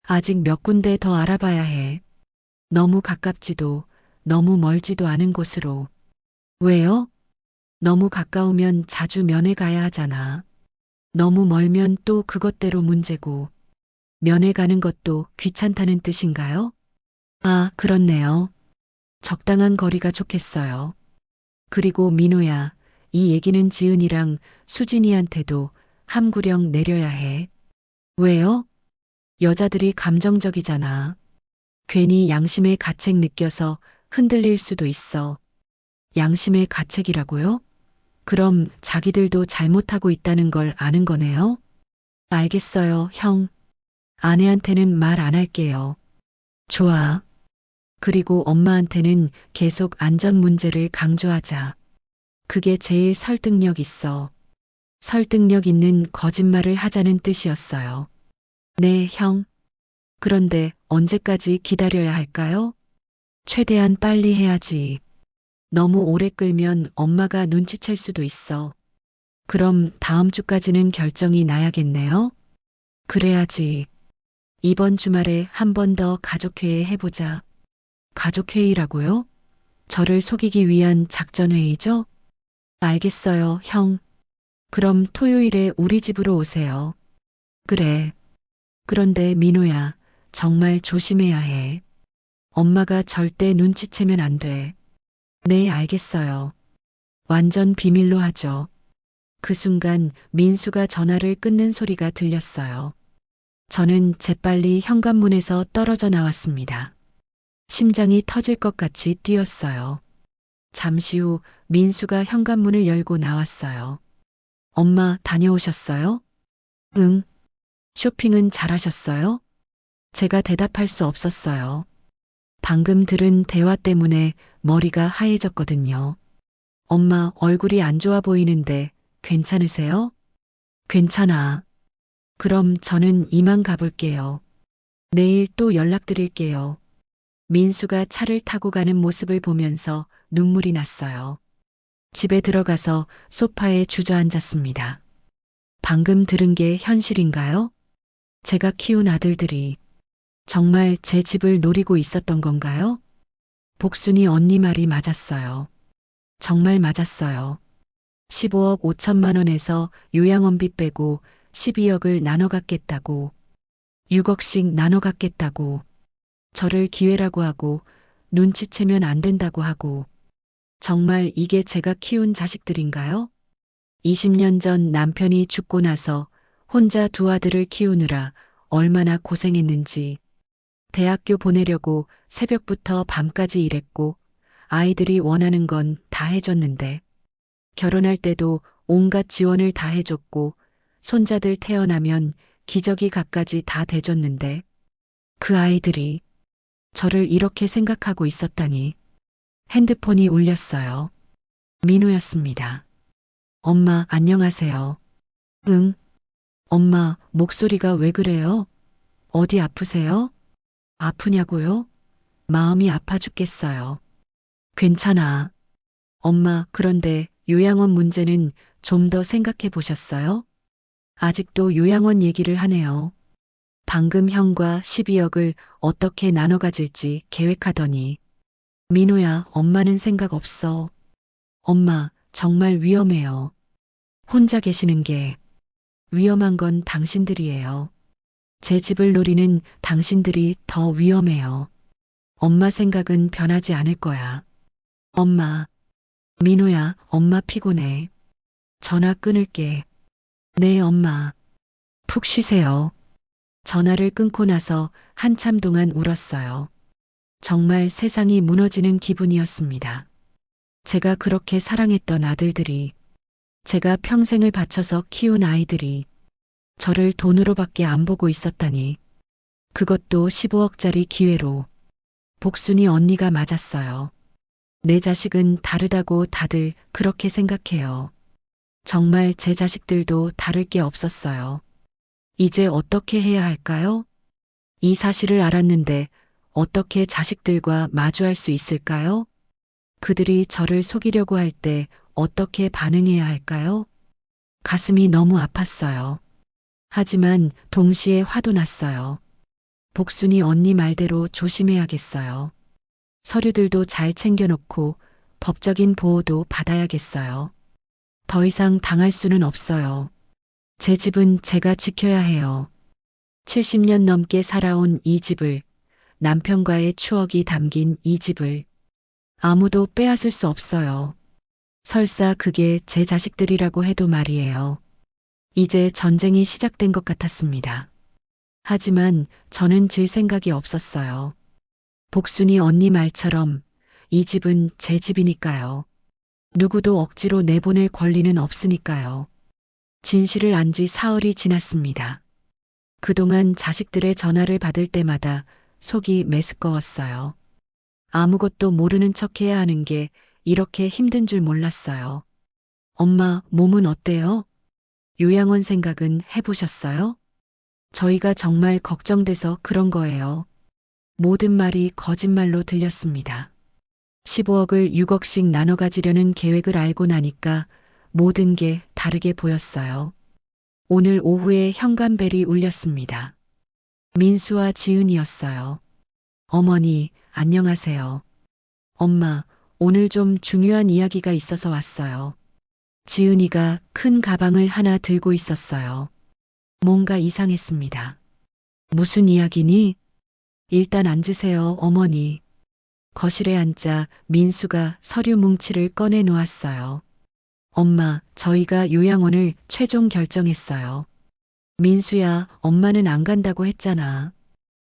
아직 몇 군데 더 알아봐야 해. 너무 가깝지도 너무 멀지도 않은 곳으로. 왜요? 너무 가까우면 자주 면회 가야 하잖아. 너무 멀면 또 그것대로 문제고. 면회 가는 것도 귀찮다는 뜻인가요? 아, 그렇네요. 적당한 거리가 좋겠어요. 그리고 민호야, 이 얘기는 지은이랑 수진이한테도 함구령 내려야 해. 왜요? 여자들이 감정적이잖아. 괜히 양심의 가책 느껴서 흔들릴 수도 있어. 양심의 가책이라고요? 그럼 자기들도 잘못하고 있다는 걸 아는 거네요? 알겠어요, 형. 아내한테는 말 안 할게요. 좋아. 그리고 엄마한테는 계속 안전 문제를 강조하자. 그게 제일 설득력 있어. 설득력 있는 거짓말을 하자는 뜻이었어요. 네, 형. 그런데 언제까지 기다려야 할까요? 최대한 빨리 해야지. 너무 오래 끌면 엄마가 눈치챌 수도 있어. 그럼 다음 주까지는 결정이 나야겠네요? 그래야지. 이번 주말에 한 번 더 가족회의 해보자. 가족회의라고요? 저를 속이기 위한 작전회의죠? 알겠어요, 형. 그럼 토요일에 우리 집으로 오세요. 그래. 그런데 민호야, 정말 조심해야 해. 엄마가 절대 눈치채면 안 돼. 네, 알겠어요. 완전 비밀로 하죠. 그 순간 민수가 전화를 끊는 소리가 들렸어요. 저는 재빨리 현관문에서 떨어져 나왔습니다. 심장이 터질 것 같이 뛰었어요. 잠시 후 민수가 현관문을 열고 나왔어요. 엄마 다녀오셨어요? 응. 쇼핑은 잘하셨어요? 제가 대답할 수 없었어요. 방금 들은 대화 때문에 머리가 하얘졌거든요. 엄마 얼굴이 안 좋아 보이는데 괜찮으세요? 괜찮아. 그럼 저는 이만 가볼게요. 내일 또 연락드릴게요. 민수가 차를 타고 가는 모습을 보면서 눈물이 났어요. 집에 들어가서 소파에 주저앉았습니다. 방금 들은 게 현실인가요? 제가 키운 아들들이 정말 제 집을 노리고 있었던 건가요? 복순이 언니 말이 맞았어요. 정말 맞았어요. 15억 5천만 원에서 요양원비 빼고 12억을 나눠 갖겠다고, 6억씩 나눠 갖겠다고, 저를 기회라고 하고, 눈치채면 안 된다고 하고, 정말 이게 제가 키운 자식들인가요? 20년 전 남편이 죽고 나서 혼자 두 아들을 키우느라 얼마나 고생했는지, 대학교 보내려고 새벽부터 밤까지 일했고, 아이들이 원하는 건 다 해줬는데, 결혼할 때도 온갖 지원을 다 해줬고, 손자들 태어나면 기저귀 갖가지 다 대줬는데, 그 아이들이 저를 이렇게 생각하고 있었다니. 핸드폰이 울렸어요. 민우였습니다. 엄마, 안녕하세요. 응? 엄마, 목소리가 왜 그래요? 어디 아프세요? 아프냐고요? 마음이 아파 죽겠어요. 괜찮아. 엄마, 그런데 요양원 문제는 좀 더 생각해 보셨어요? 아직도 요양원 얘기를 하네요. 방금 형과 12억을 어떻게 나눠 가질지 계획하더니. 민호야, 엄마는 생각 없어. 엄마, 정말 위험해요. 혼자 계시는 게 위험한 건 당신들이에요. 제 집을 노리는 당신들이 더 위험해요. 엄마 생각은 변하지 않을 거야. 엄마, 민호야, 엄마 피곤해. 전화 끊을게. 네, 엄마. 푹 쉬세요. 전화를 끊고 나서 한참 동안 울었어요. 정말 세상이 무너지는 기분이었습니다. 제가 그렇게 사랑했던 아들들이, 제가 평생을 바쳐서 키운 아이들이 저를 돈으로밖에 안 보고 있었다니. 그것도 15억짜리 기회로. 복순이 언니가 맞았어요. 내 자식은 다르다고 다들 그렇게 생각해요. 정말 제 자식들도 다를 게 없었어요. 이제 어떻게 해야 할까요? 이 사실을 알았는데 어떻게 자식들과 마주할 수 있을까요? 그들이 저를 속이려고 할 때 어떻게 반응해야 할까요? 가슴이 너무 아팠어요. 하지만 동시에 화도 났어요. 복순이 언니 말대로 조심해야겠어요. 서류들도 잘 챙겨놓고 법적인 보호도 받아야겠어요. 더 이상 당할 수는 없어요. 제 집은 제가 지켜야 해요. 70년 넘게 살아온 이 집을, 남편과의 추억이 담긴 이 집을 아무도 빼앗을 수 없어요. 설사 그게 제 자식들이라고 해도 말이에요. 이제 전쟁이 시작된 것 같았습니다. 하지만 저는 질 생각이 없었어요. 복순이 언니 말처럼 이 집은 제 집이니까요. 누구도 억지로 내보낼 권리는 없으니까요. 진실을 안 지 사흘이 지났습니다. 그동안 자식들의 전화를 받을 때마다 속이 메스꺼웠어요. 아무것도 모르는 척해야 하는 게 이렇게 힘든 줄 몰랐어요. 엄마, 몸은 어때요? 요양원 생각은 해보셨어요? 저희가 정말 걱정돼서 그런 거예요. 모든 말이 거짓말로 들렸습니다. 15억을 6억씩 나눠 가지려는 계획을 알고 나니까 모든 게 다르게 보였어요. 오늘 오후에 현관벨이 울렸습니다. 민수와 지은이었어요. 어머니, 안녕하세요. 엄마, 오늘 좀 중요한 이야기가 있어서 왔어요. 지은이가 큰 가방을 하나 들고 있었어요. 뭔가 이상했습니다. 무슨 이야기니? 일단 앉으세요, 어머니. 거실에 앉자 민수가 서류 뭉치를 꺼내 놓았어요. 엄마, 저희가 요양원을 최종 결정했어요. 민수야, 엄마는 안 간다고 했잖아.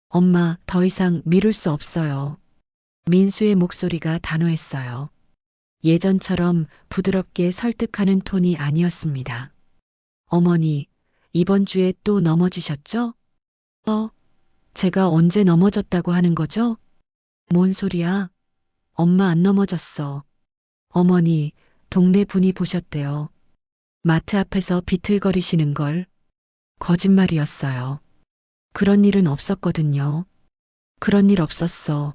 엄마, 더 이상 미룰 수 없어요. 민수의 목소리가 단호했어요. 예전처럼 부드럽게 설득하는 톤이 아니었습니다. 어머니, 이번 주에 또 넘어지셨죠? 제가 언제 넘어졌다고 하는 거죠? 뭔 소리야? 엄마 안 넘어졌어. 어머니, 동네 분이 보셨대요. 마트 앞에서 비틀거리시는 걸. 거짓말이었어요. 그런 일은 없었거든요. 그런 일 없었어.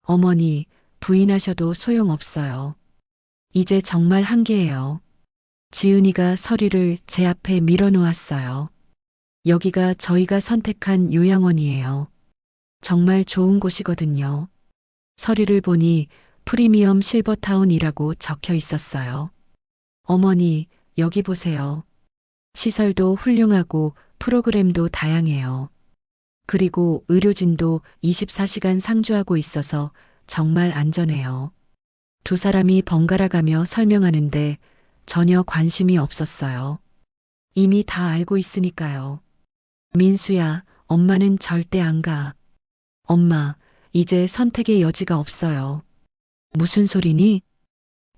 어머니, 부인하셔도 소용없어요. 이제 정말 한계예요. 지은이가 서류를 제 앞에 밀어놓았어요. 여기가 저희가 선택한 요양원이에요. 정말 좋은 곳이거든요. 서류를 보니 프리미엄 실버타운이라고 적혀 있었어요. 어머니, 여기 보세요. 시설도 훌륭하고 프로그램도 다양해요. 그리고 의료진도 24시간 상주하고 있어서 정말 안전해요. 두 사람이 번갈아 가며 설명하는데 전혀 관심이 없었어요. 이미 다 알고 있으니까요. 민수야, 엄마는 절대 안 가. 엄마, 이제 선택의 여지가 없어요. 무슨 소리니?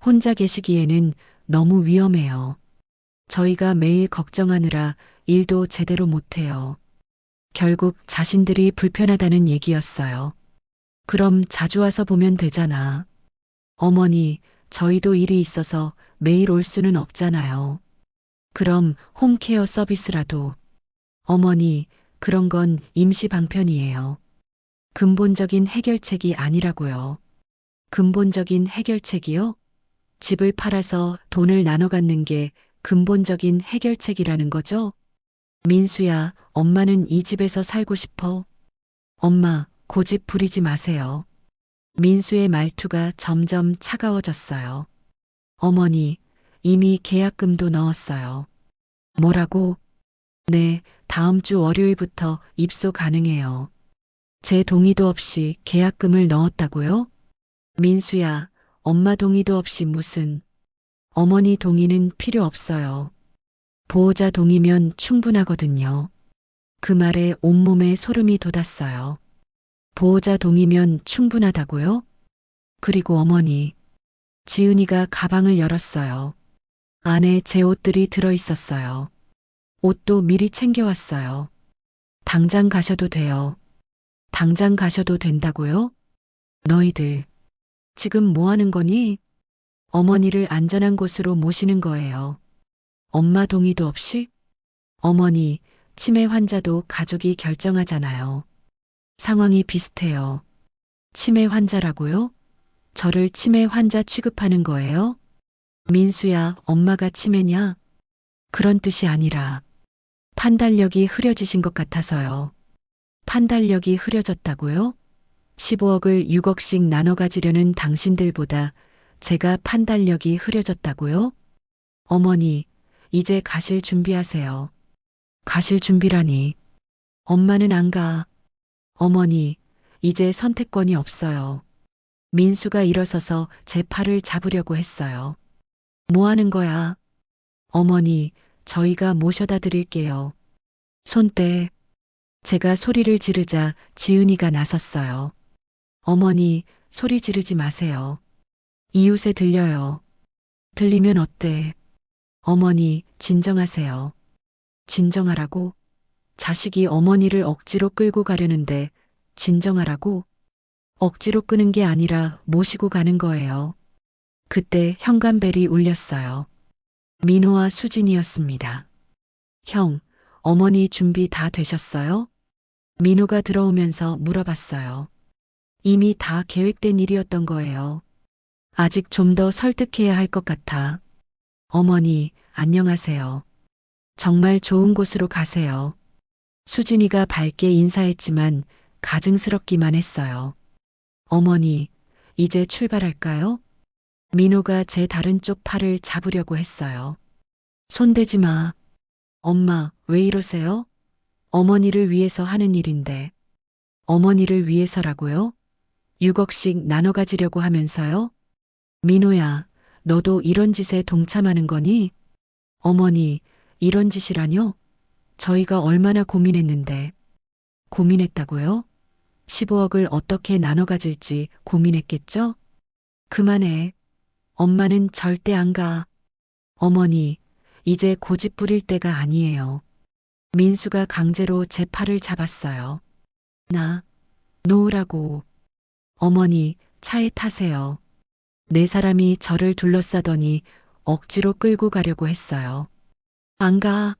혼자 계시기에는 너무 위험해요. 저희가 매일 걱정하느라 일도 제대로 못해요. 결국 자신들이 불편하다는 얘기였어요. 그럼 자주 와서 보면 되잖아. 어머니, 저희도 일이 있어서 매일 올 수는 없잖아요. 그럼 홈케어 서비스라도. 어머니, 그런 건 임시 방편이에요. 근본적인 해결책이 아니라고요. 근본적인 해결책이요? 집을 팔아서 돈을 나눠 갖는 게 근본적인 해결책이라는 거죠? 민수야, 엄마는 이 집에서 살고 싶어. 엄마, 고집 부리지 마세요. 민수의 말투가 점점 차가워졌어요. 어머니, 이미 계약금도 넣었어요. 뭐라고? 네, 다음 주 월요일부터 입소 가능해요. 제 동의도 없이 계약금을 넣었다고요? 민수야, 엄마 동의도 없이 무슨. 어머니 동의는 필요 없어요. 보호자 동의면 충분하거든요. 그 말에 온몸에 소름이 돋았어요. 보호자 동의면 충분하다고요? 그리고 어머니, 지은이가 가방을 열었어요. 안에 제 옷들이 들어 있었어요. 옷도 미리 챙겨왔어요. 당장 가셔도 돼요. 당장 가셔도 된다고요? 너희들, 지금 뭐 하는 거니? 어머니를 안전한 곳으로 모시는 거예요. 엄마 동의도 없이? 어머니, 치매 환자도 가족이 결정하잖아요. 상황이 비슷해요. 치매 환자라고요? 저를 치매 환자 취급하는 거예요? 민수야, 엄마가 치매냐? 그런 뜻이 아니라 판단력이 흐려지신 것 같아서요. 판단력이 흐려졌다고요? 15억을 6억씩 나눠 가지려는 당신들보다 제가 판단력이 흐려졌다고요? 어머니, 이제 가실 준비하세요. 가실 준비라니. 엄마는 안 가. 어머니, 이제 선택권이 없어요. 민수가 일어서서 제 팔을 잡으려고 했어요. 뭐 하는 거야? 어머니, 저희가 모셔다 드릴게요. 손 떼. 제가 소리를 지르자 지은이가 나섰어요. 어머니, 소리 지르지 마세요. 이웃에 들려요. 들리면 어때? 어머니, 진정하세요. 진정하라고? 자식이 어머니를 억지로 끌고 가려는데 진정하라고? 억지로 끄는 게 아니라 모시고 가는 거예요. 그때 현관벨이 울렸어요. 민호와 수진이었습니다. 형, 어머니 준비 다 되셨어요? 민호가 들어오면서 물어봤어요. 이미 다 계획된 일이었던 거예요. 아직 좀 더 설득해야 할 것 같아. 어머니, 안녕하세요. 정말 좋은 곳으로 가세요. 수진이가 밝게 인사했지만 가증스럽기만 했어요. 어머니, 이제 출발할까요? 민호가 제 다른 쪽 팔을 잡으려고 했어요. 손대지 마. 엄마, 왜 이러세요? 어머니를 위해서 하는 일인데. 어머니를 위해서라고요? 6억씩 나눠 가지려고 하면서요? 민호야, 너도 이런 짓에 동참하는 거니? 어머니, 이런 짓이라뇨? 저희가 얼마나 고민했는데. 고민했다고요? 15억을 어떻게 나눠 가질지 고민했겠죠? 그만해. 엄마는 절대 안 가. 어머니, 이제 고집 부릴 때가 아니에요. 민수가 강제로 제 팔을 잡았어요. 나, 놓으라고. 어머니, 차에 타세요. 네 사람이 저를 둘러싸더니 억지로 끌고 가려고 했어요. 안 가.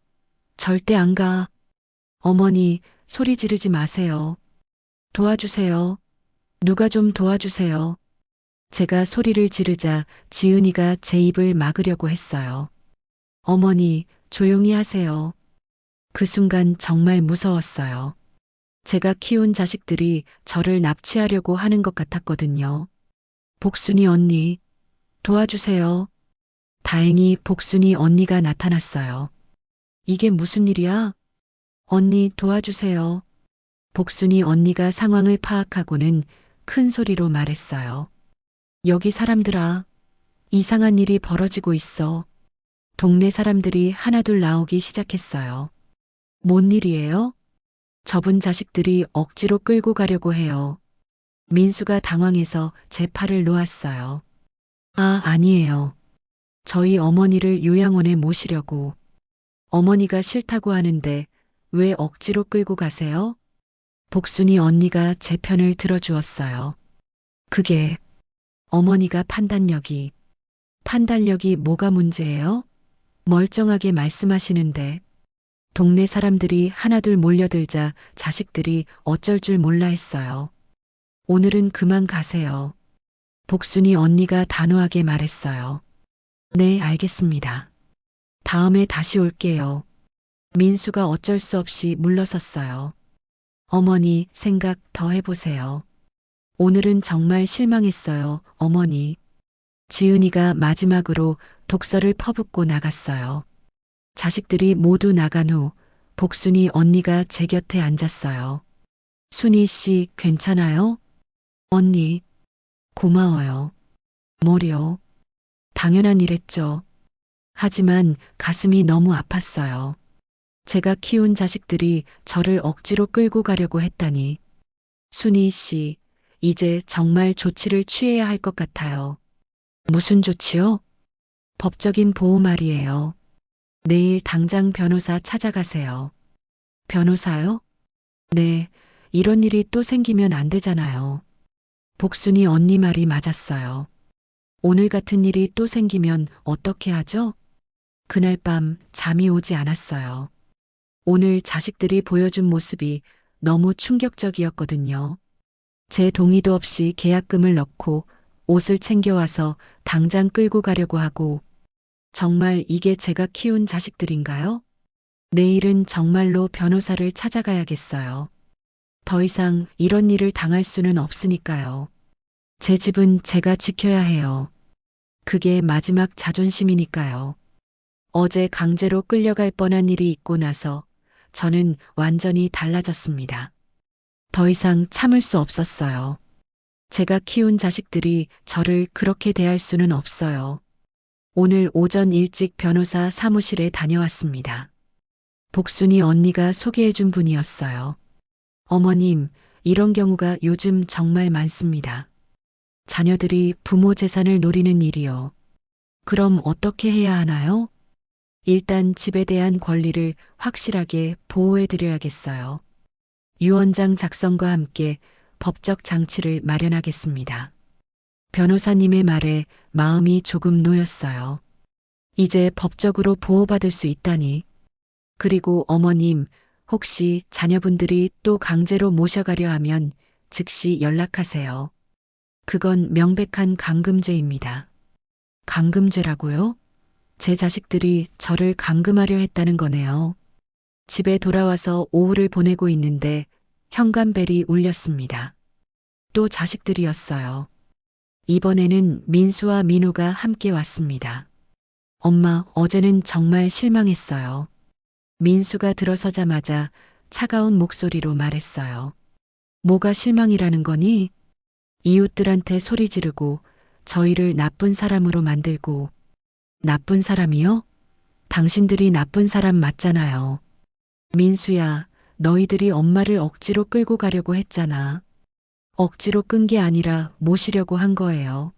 절대 안 가. 어머니, 소리 지르지 마세요. 도와주세요. 누가 좀 도와주세요. 제가 소리를 지르자 지은이가 제 입을 막으려고 했어요. 어머니, 조용히 하세요. 그 순간 정말 무서웠어요. 제가 키운 자식들이 저를 납치하려고 하는 것 같았거든요. 복순이 언니, 도와주세요. 다행히 복순이 언니가 나타났어요. 이게 무슨 일이야? 언니 도와주세요. 복순이 언니가 상황을 파악하고는 큰 소리로 말했어요. 여기 사람들아, 이상한 일이 벌어지고 있어. 동네 사람들이 하나둘 나오기 시작했어요. 뭔 일이에요? 저분 자식들이 억지로 끌고 가려고 해요. 민수가 당황해서 제 팔을 놓았어요. 아, 아니에요. 저희 어머니를 요양원에 모시려고. 어머니가 싫다고 하는데 왜 억지로 끌고 가세요? 복순이 언니가 제 편을 들어주었어요. 그게 어머니가 판단력이 뭐가 문제예요? 멀쩡하게 말씀하시는데 동네 사람들이 하나둘 몰려들자 자식들이 어쩔 줄 몰라 했어요. 오늘은 그만 가세요. 복순이 언니가 단호하게 말했어요. 네, 알겠습니다. 다음에 다시 올게요. 민수가 어쩔 수 없이 물러섰어요. 어머니, 생각 더 해보세요. 오늘은 정말 실망했어요, 어머니. 지은이가 마지막으로 독서를 퍼붓고 나갔어요. 자식들이 모두 나간 후 복순이 언니가 제 곁에 앉았어요. 순희 씨, 괜찮아요? 언니, 고마워요. 뭐려? 당연한 일했죠. 하지만 가슴이 너무 아팠어요. 제가 키운 자식들이 저를 억지로 끌고 가려고 했다니. 순희 씨, 이제 정말 조치를 취해야 할 것 같아요. 무슨 조치요? 법적인 보호 말이에요. 내일 당장 변호사 찾아가세요. 변호사요? 네, 이런 일이 또 생기면 안 되잖아요. 복순이 언니 말이 맞았어요. 오늘 같은 일이 또 생기면 어떻게 하죠? 그날 밤 잠이 오지 않았어요. 오늘 자식들이 보여준 모습이 너무 충격적이었거든요. 제 동의도 없이 계약금을 넣고 옷을 챙겨와서 당장 끌고 가려고 하고, 정말 이게 제가 키운 자식들인가요? 내일은 정말로 변호사를 찾아가야겠어요. 더 이상 이런 일을 당할 수는 없으니까요. 제 집은 제가 지켜야 해요. 그게 마지막 자존심이니까요. 어제 강제로 끌려갈 뻔한 일이 있고 나서 저는 완전히 달라졌습니다. 더 이상 참을 수 없었어요. 제가 키운 자식들이 저를 그렇게 대할 수는 없어요. 오늘 오전 일찍 변호사 사무실에 다녀왔습니다. 복순이 언니가 소개해준 분이었어요. 어머님, 이런 경우가 요즘 정말 많습니다. 자녀들이 부모 재산을 노리는 일이요. 그럼 어떻게 해야 하나요? 일단 집에 대한 권리를 확실하게 보호해드려야겠어요. 유언장 작성과 함께 법적 장치를 마련하겠습니다. 변호사님의 말에 마음이 조금 놓였어요. 이제 법적으로 보호받을 수 있다니. 그리고 어머님, 혹시 자녀분들이 또 강제로 모셔가려 하면 즉시 연락하세요. 그건 명백한 감금죄입니다. 감금죄라고요? 제 자식들이 저를 감금하려 했다는 거네요. 집에 돌아와서 오후를 보내고 있는데 현관벨이 울렸습니다. 또 자식들이었어요. 이번에는 민수와 민우가 함께 왔습니다. 엄마, 어제는 정말 실망했어요. 민수가 들어서자마자 차가운 목소리로 말했어요. 뭐가 실망이라는 거니? 이웃들한테 소리 지르고 저희를 나쁜 사람으로 만들고. 나쁜 사람이요? 당신들이 나쁜 사람 맞잖아요. 민수야, 너희들이 엄마를 억지로 끌고 가려고 했잖아. 억지로 끈 게 아니라 모시려고 한 거예요.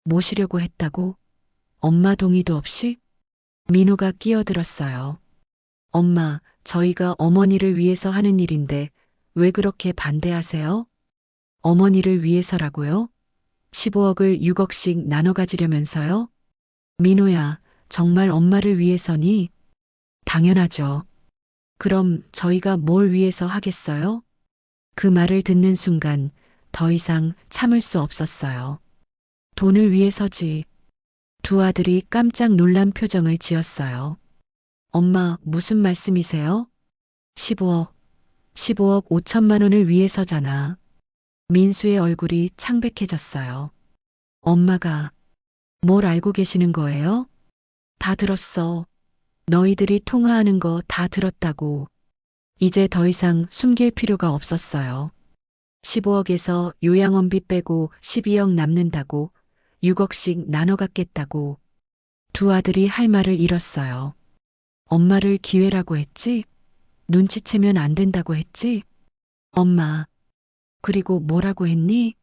모시려고 했다고? 엄마 동의도 없이? 민호가 끼어들었어요. 엄마, 저희가 어머니를 위해서 하는 일인데 왜 그렇게 반대하세요? 어머니를 위해서라고요? 15억을 6억씩 나눠 가지려면서요? 민호야, 정말 엄마를 위해서니? 당연하죠. 그럼 저희가 뭘 위해서 하겠어요? 그 말을 듣는 순간 더 이상 참을 수 없었어요. 돈을 위해서지. 두 아들이 깜짝 놀란 표정을 지었어요. 엄마, 무슨 말씀이세요? 15억, 15억 5천만 원을 위해서잖아. 민수의 얼굴이 창백해졌어요. 엄마가 뭘 알고 계시는 거예요? 다 들었어. 너희들이 통화하는 거 다 들었다고. 이제 더 이상 숨길 필요가 없었어요. 15억에서 요양원비 빼고 12억 남는다고 6억씩 나눠 갖겠다고. 두 아들이 할 말을 잃었어요. 엄마를 기회라고 했지? 눈치채면 안 된다고 했지? 엄마, 그리고 뭐라고 했니?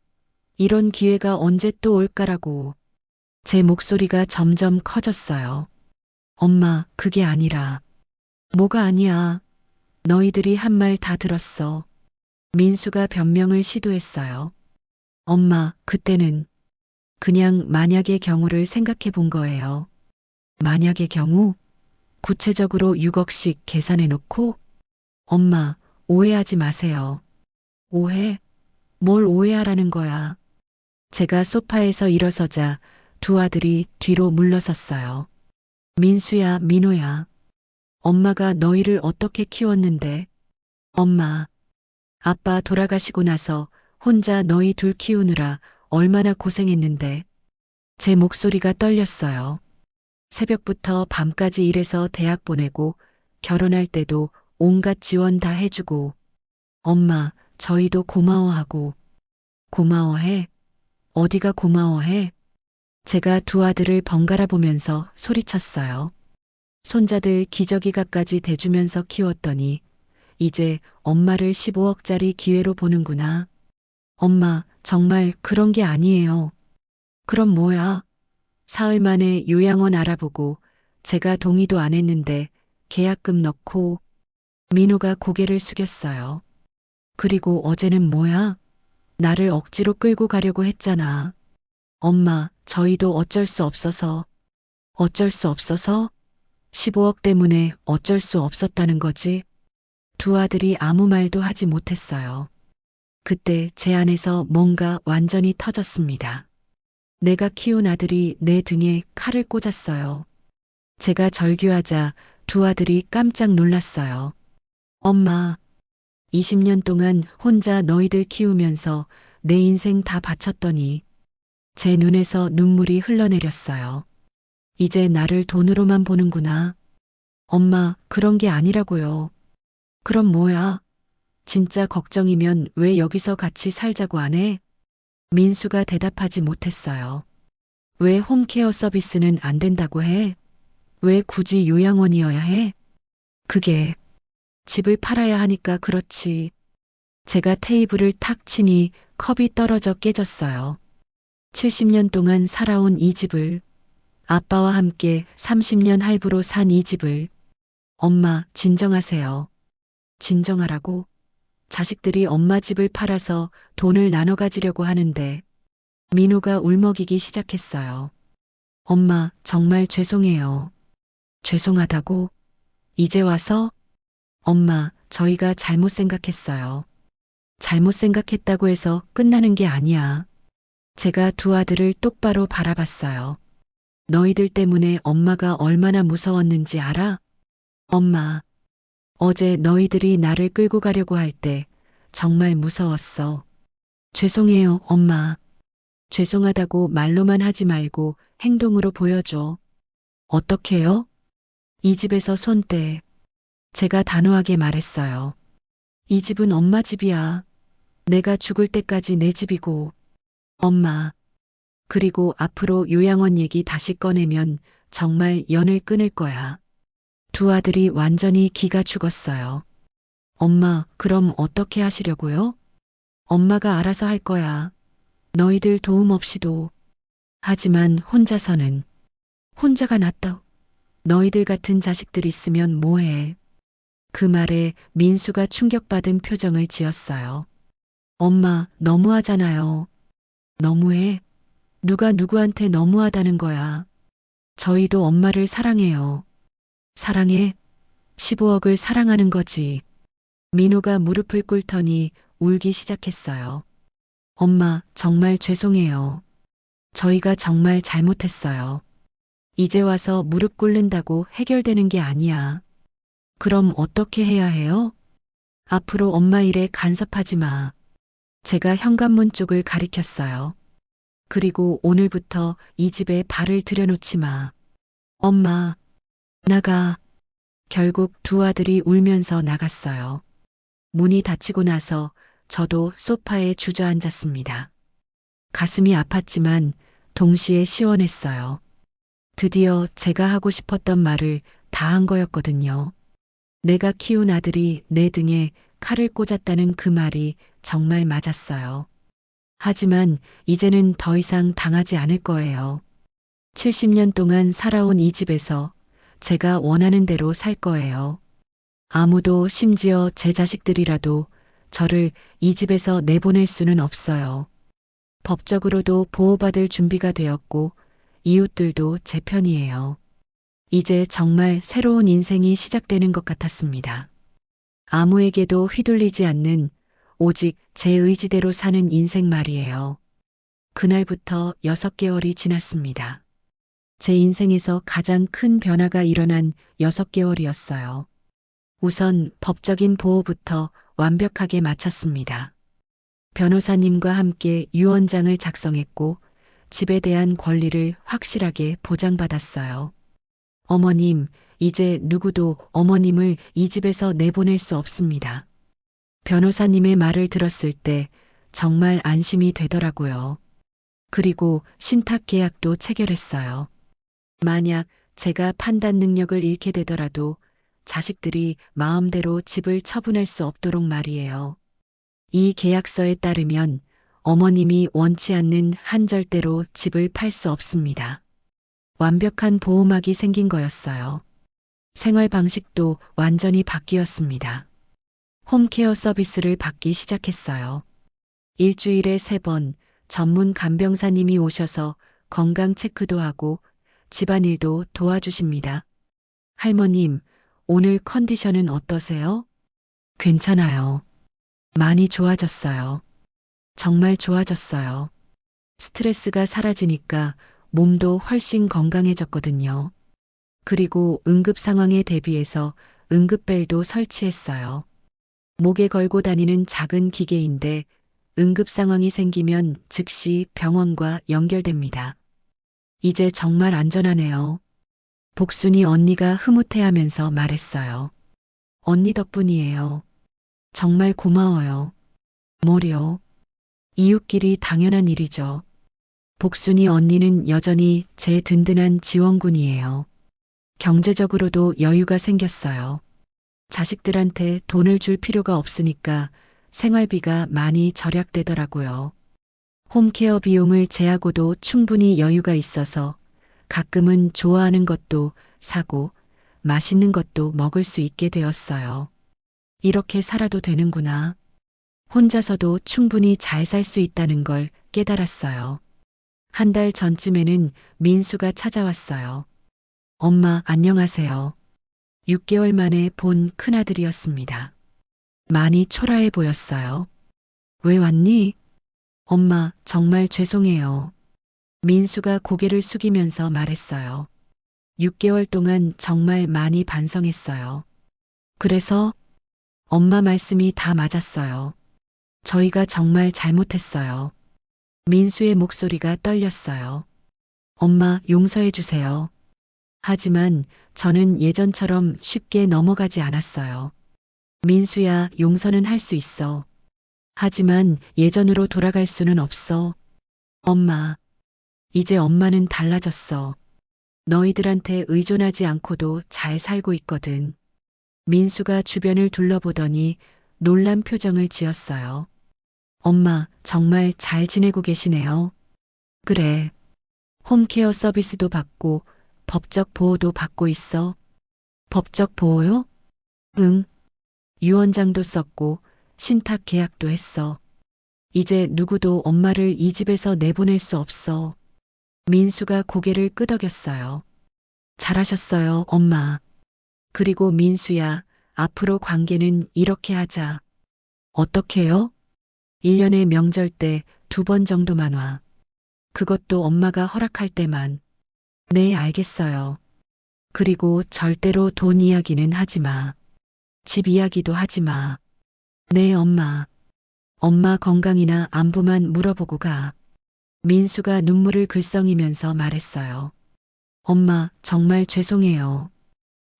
이런 기회가 언제 또 올까라고. 제 목소리가 점점 커졌어요. 엄마, 그게 아니라. 뭐가 아니야. 너희들이 한 말 다 들었어. 민수가 변명을 시도했어요. 엄마, 그때는 그냥 만약의 경우를 생각해 본 거예요. 만약의 경우? 구체적으로 6억씩 계산해 놓고? 엄마, 오해하지 마세요. 오해? 뭘 오해하라는 거야? 제가 소파에서 일어서자 두 아들이 뒤로 물러섰어요. 민수야, 민호야. 엄마가 너희를 어떻게 키웠는데? 엄마, 아빠 돌아가시고 나서 혼자 너희 둘 키우느라 얼마나 고생했는데. 제 목소리가 떨렸어요. 새벽부터 밤까지 일해서 대학 보내고 결혼할 때도 온갖 지원 다 해주고. 엄마, 저희도 고마워하고. 고마워해? 어디가 고마워해? 제가 두 아들을 번갈아 보면서 소리쳤어요. 손자들 기저귀가까지 대주면서 키웠더니 이제 엄마를 15억짜리 기회로 보는구나. 엄마, 정말 그런 게 아니에요. 그럼 뭐야? 사흘 만에 요양원 알아보고 제가 동의도 안 했는데 계약금 넣고. 민호가 고개를 숙였어요. 그리고 어제는 뭐야? 나를 억지로 끌고 가려고 했잖아. 엄마, 저희도 어쩔 수 없어서. 어쩔 수 없어서? 15억 때문에 어쩔 수 없었다는 거지. 두 아들이 아무 말도 하지 못했어요. 그때 제 안에서 뭔가 완전히 터졌습니다. 내가 키운 아들이 내 등에 칼을 꽂았어요. 제가 절규하자 두 아들이 깜짝 놀랐어요. 엄마, 20년 동안 혼자 너희들 키우면서 내 인생 다 바쳤더니. 제 눈에서 눈물이 흘러내렸어요. 이제 나를 돈으로만 보는구나. 엄마, 그런 게 아니라고요. 그럼 뭐야? 진짜 걱정이면 왜 여기서 같이 살자고 안 해? 민수가 대답하지 못했어요. 왜 홈케어 서비스는 안 된다고 해? 왜 굳이 요양원이어야 해? 그게 집을 팔아야 하니까 그렇지. 제가 테이블을 탁 치니 컵이 떨어져 깨졌어요. 70년 동안 살아온 이 집을, 아빠와 함께 30년 할부로 산 이 집을. 엄마, 진정하세요. 진정하라고? 자식들이 엄마 집을 팔아서 돈을 나눠 가지려고 하는데. 민호가 울먹이기 시작했어요. 엄마, 정말 죄송해요. 죄송하다고? 이제 와서? 엄마, 저희가 잘못 생각했어요. 잘못 생각했다고 해서 끝나는 게 아니야. 제가 두 아들을 똑바로 바라봤어요. 너희들 때문에 엄마가 얼마나 무서웠는지 알아? 엄마, 어제 너희들이 나를 끌고 가려고 할 때 정말 무서웠어. 죄송해요, 엄마. 죄송하다고 말로만 하지 말고 행동으로 보여줘. 어떻게요? 이 집에서 손 떼. 제가 단호하게 말했어요. 이 집은 엄마 집이야. 내가 죽을 때까지 내 집이고. 엄마. 그리고 앞으로 요양원 얘기 다시 꺼내면 정말 연을 끊을 거야. 두 아들이 완전히 기가 죽었어요. 엄마, 그럼 어떻게 하시려고요? 엄마가 알아서 할 거야. 너희들 도움 없이도. 하지만 혼자서는. 혼자가 낫다. 너희들 같은 자식들 있으면 뭐해. 그 말에 민수가 충격받은 표정을 지었어요. 엄마, 너무하잖아요. 너무해. 누가 누구한테 너무하다는 거야. 저희도 엄마를 사랑해요. 사랑해? 15억을 사랑하는 거지. 민호가 무릎을 꿇더니 울기 시작했어요. 엄마, 정말 죄송해요. 저희가 정말 잘못했어요. 이제 와서 무릎 꿇는다고 해결되는 게 아니야. 그럼 어떻게 해야 해요? 앞으로 엄마 일에 간섭하지 마. 제가 현관문 쪽을 가리켰어요. 그리고 오늘부터 이 집에 발을 들여놓지 마. 엄마, 나가. 결국 두 아들이 울면서 나갔어요. 문이 닫히고 나서 저도 소파에 주저앉았습니다. 가슴이 아팠지만 동시에 시원했어요. 드디어 제가 하고 싶었던 말을 다 한 거였거든요. 내가 키운 아들이 내 등에 칼을 꽂았다는 그 말이 정말 맞았어요. 하지만 이제는 더 이상 당하지 않을 거예요. 70년 동안 살아온 이 집에서 제가 원하는 대로 살 거예요. 아무도, 심지어 제 자식들이라도 저를 이 집에서 내보낼 수는 없어요. 법적으로도 보호받을 준비가 되었고 이웃들도 제 편이에요. 이제 정말 새로운 인생이 시작되는 것 같았습니다. 아무에게도 휘둘리지 않는, 오직 제 의지대로 사는 인생 말이에요. 그날부터 6개월이 지났습니다. 제 인생에서 가장 큰 변화가 일어난 6개월이었어요. 우선 법적인 보호부터 완벽하게 마쳤습니다. 변호사님과 함께 유언장을 작성했고 집에 대한 권리를 확실하게 보장받았어요. 어머님, 이제 누구도 어머님을 이 집에서 내보낼 수 없습니다. 변호사님의 말을 들었을 때 정말 안심이 되더라고요. 그리고 신탁 계약도 체결했어요. 만약 제가 판단 능력을 잃게 되더라도 자식들이 마음대로 집을 처분할 수 없도록 말이에요. 이 계약서에 따르면 어머님이 원치 않는 한 절대로 집을 팔 수 없습니다. 완벽한 보호막이 생긴 거였어요. 생활 방식도 완전히 바뀌었습니다. 홈케어 서비스를 받기 시작했어요. 일주일에 3번 전문 간병사님이 오셔서 건강 체크도 하고 집안일도 도와주십니다. 할머님, 오늘 컨디션은 어떠세요? 괜찮아요. 많이 좋아졌어요. 정말 좋아졌어요. 스트레스가 사라지니까 몸도 훨씬 건강해졌거든요. 그리고 응급 상황에 대비해서 응급벨도 설치했어요. 목에 걸고 다니는 작은 기계인데 응급 상황이 생기면 즉시 병원과 연결됩니다. 이제 정말 안전하네요. 복순이 언니가 흐뭇해하면서 말했어요. 언니 덕분이에요. 정말 고마워요. 뭐려? 이웃끼리 당연한 일이죠. 복순이 언니는 여전히 제 든든한 지원군이에요. 경제적으로도 여유가 생겼어요. 자식들한테 돈을 줄 필요가 없으니까 생활비가 많이 절약되더라고요. 홈케어 비용을 제하고도 충분히 여유가 있어서 가끔은 좋아하는 것도 사고 맛있는 것도 먹을 수 있게 되었어요. 이렇게 살아도 되는구나. 혼자서도 충분히 잘 살 수 있다는 걸 깨달았어요. 한 달 전쯤에는 민수가 찾아왔어요. 엄마, 안녕하세요. 6개월 만에 본 큰아들이었습니다. 많이 초라해 보였어요. 왜 왔니? 엄마, 정말 죄송해요. 민수가 고개를 숙이면서 말했어요. 6개월 동안 정말 많이 반성했어요. 그래서 엄마 말씀이 다 맞았어요. 저희가 정말 잘못했어요. 민수의 목소리가 떨렸어요. 엄마, 용서해 주세요. 하지만 저는 예전처럼 쉽게 넘어가지 않았어요. 민수야, 용서는 할 수 있어. 하지만 예전으로 돌아갈 수는 없어. 엄마, 이제 엄마는 달라졌어. 너희들한테 의존하지 않고도 잘 살고 있거든. 민수가 주변을 둘러보더니 놀란 표정을 지었어요. 엄마, 정말 잘 지내고 계시네요. 그래. 홈케어 서비스도 받고 법적 보호도 받고 있어. 법적 보호요? 응. 유언장도 썼고 신탁 계약도 했어. 이제 누구도 엄마를 이 집에서 내보낼 수 없어. 민수가 고개를 끄덕였어요. 잘하셨어요, 엄마. 그리고 민수야, 앞으로 관계는 이렇게 하자. 어떻게요? 1년에 명절 때 2번 정도만 와. 그것도 엄마가 허락할 때만. 네, 알겠어요. 그리고 절대로 돈 이야기는 하지 마. 집 이야기도 하지 마. 네, 엄마. 엄마 건강이나 안부만 물어보고 가. 민수가 눈물을 글썽이면서 말했어요. 엄마, 정말 죄송해요.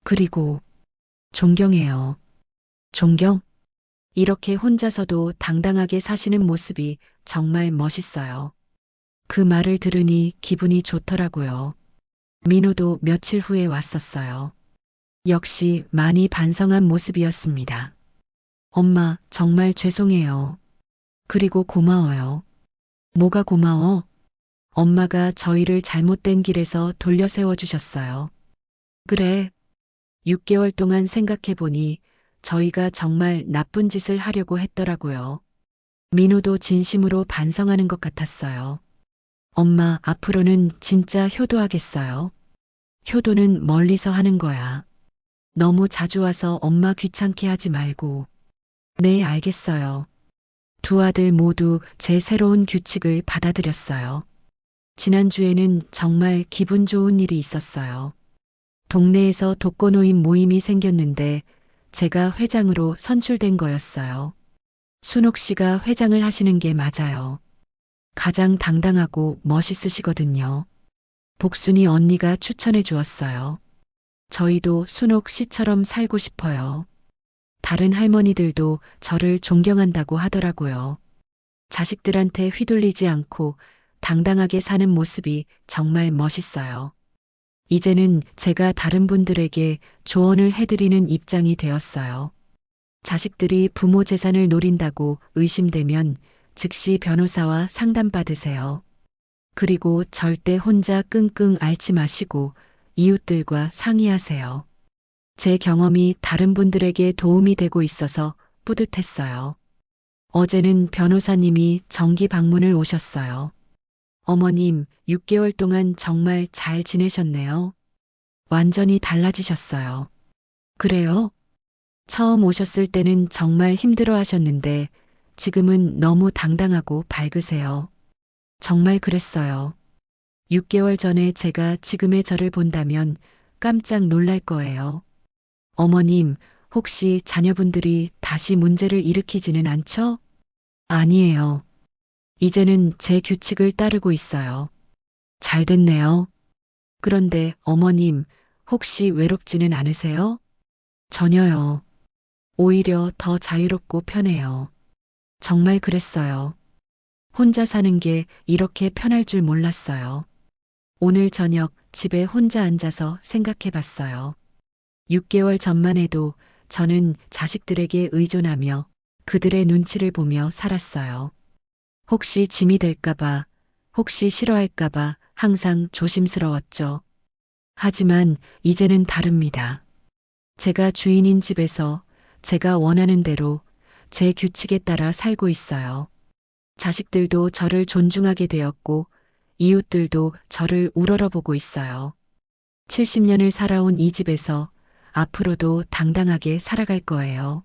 그리고 존경해요. 존경? 이렇게 혼자서도 당당하게 사시는 모습이 정말 멋있어요. 그 말을 들으니 기분이 좋더라고요. 민호도 며칠 후에 왔었어요. 역시 많이 반성한 모습이었습니다. 엄마, 정말 죄송해요. 그리고 고마워요. 뭐가 고마워? 엄마가 저희를 잘못된 길에서 돌려 세워주셨어요. 그래. 6개월 동안 생각해보니 저희가 정말 나쁜 짓을 하려고 했더라고요. 민호도 진심으로 반성하는 것 같았어요. 엄마, 앞으로는 진짜 효도하겠어요. 효도는 멀리서 하는 거야. 너무 자주 와서 엄마 귀찮게 하지 말고. 네, 알겠어요. 두 아들 모두 제 새로운 규칙을 받아들였어요. 지난주에는 정말 기분 좋은 일이 있었어요. 동네에서 독거노인 모임이 생겼는데 제가 회장으로 선출된 거였어요. 순옥 씨가 회장을 하시는 게 맞아요. 가장 당당하고 멋있으시거든요. 복순이 언니가 추천해 주었어요. 저희도 순옥 씨처럼 살고 싶어요. 다른 할머니들도 저를 존경한다고 하더라고요. 자식들한테 휘둘리지 않고 당당하게 사는 모습이 정말 멋있어요. 이제는 제가 다른 분들에게 조언을 해드리는 입장이 되었어요. 자식들이 부모 재산을 노린다고 의심되면 즉시 변호사와 상담받으세요. 그리고 절대 혼자 끙끙 앓지 마시고 이웃들과 상의하세요. 제 경험이 다른 분들에게 도움이 되고 있어서 뿌듯했어요. 어제는 변호사님이 정기 방문을 오셨어요. 어머님, 6개월 동안 정말 잘 지내셨네요. 완전히 달라지셨어요. 그래요? 처음 오셨을 때는 정말 힘들어 하셨는데 지금은 너무 당당하고 밝으세요. 정말 그랬어요. 6개월 전에 제가 지금의 저를 본다면 깜짝 놀랄 거예요. 어머님, 혹시 자녀분들이 다시 문제를 일으키지는 않죠? 아니에요. 이제는 제 규칙을 따르고 있어요. 잘 됐네요. 그런데 어머님, 혹시 외롭지는 않으세요? 전혀요. 오히려 더 자유롭고 편해요. 정말 그랬어요. 혼자 사는 게 이렇게 편할 줄 몰랐어요. 오늘 저녁 집에 혼자 앉아서 생각해 봤어요. 6개월 전만 해도 저는 자식들에게 의존하며 그들의 눈치를 보며 살았어요. 혹시 짐이 될까봐, 혹시 싫어할까봐 항상 조심스러웠죠. 하지만 이제는 다릅니다. 제가 주인인 집에서 제가 원하는 대로 제 규칙에 따라 살고 있어요. 자식들도 저를 존중하게 되었고 이웃들도 저를 우러러보고 있어요. 70년을 살아온 이 집에서 앞으로도 당당하게 살아갈 거예요.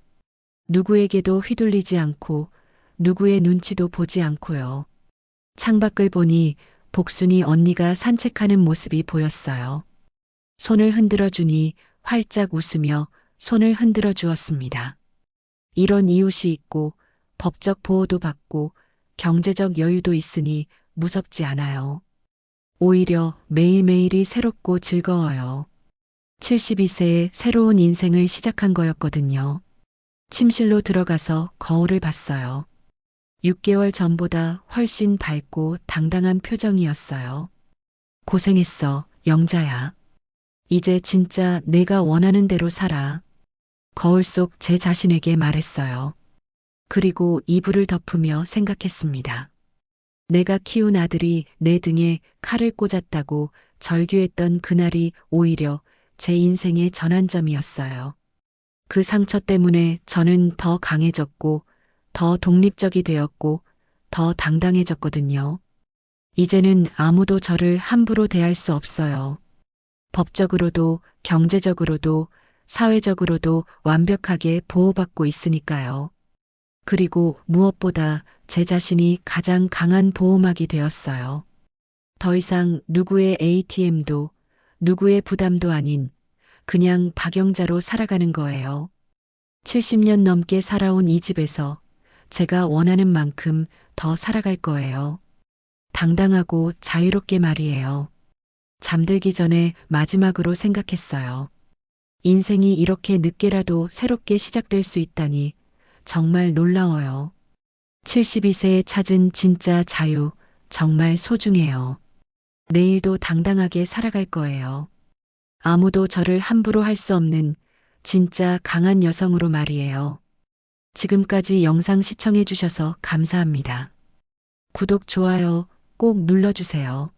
누구에게도 휘둘리지 않고 누구의 눈치도 보지 않고요. 창밖을 보니 복순이 언니가 산책하는 모습이 보였어요. 손을 흔들어 주니 활짝 웃으며 손을 흔들어 주었습니다. 이런 이웃이 있고 법적 보호도 받고 경제적 여유도 있으니 무섭지 않아요. 오히려 매일매일이 새롭고 즐거워요. 72세에 새로운 인생을 시작한 거였거든요. 침실로 들어가서 거울을 봤어요. 6개월 전보다 훨씬 밝고 당당한 표정이었어요. 고생했어, 영자야. 이제 진짜 내가 원하는 대로 살아. 거울 속 제 자신에게 말했어요. 그리고 이불을 덮으며 생각했습니다. 내가 키운 아들이 내 등에 칼을 꽂았다고 절규했던 그날이 오히려 제 인생의 전환점이었어요. 그 상처 때문에 저는 더 강해졌고, 더 독립적이 되었고, 더 당당해졌거든요. 이제는 아무도 저를 함부로 대할 수 없어요. 법적으로도 경제적으로도 사회적으로도 완벽하게 보호받고 있으니까요. 그리고 무엇보다 제 자신이 가장 강한 보호막이 되었어요. 더 이상 누구의 ATM도 누구의 부담도 아닌 그냥 박영자로 살아가는 거예요. 70년 넘게 살아온 이 집에서 제가 원하는 만큼 더 살아갈 거예요. 당당하고 자유롭게 말이에요. 잠들기 전에 마지막으로 생각했어요. 인생이 이렇게 늦게라도 새롭게 시작될 수 있다니 정말 놀라워요. 72세에 찾은 진짜 자유, 정말 소중해요. 내일도 당당하게 살아갈 거예요. 아무도 저를 함부로 할 수 없는 진짜 강한 여성으로 말이에요. 지금까지 영상 시청해 주셔서 감사합니다. 구독, 좋아요 꼭 눌러주세요.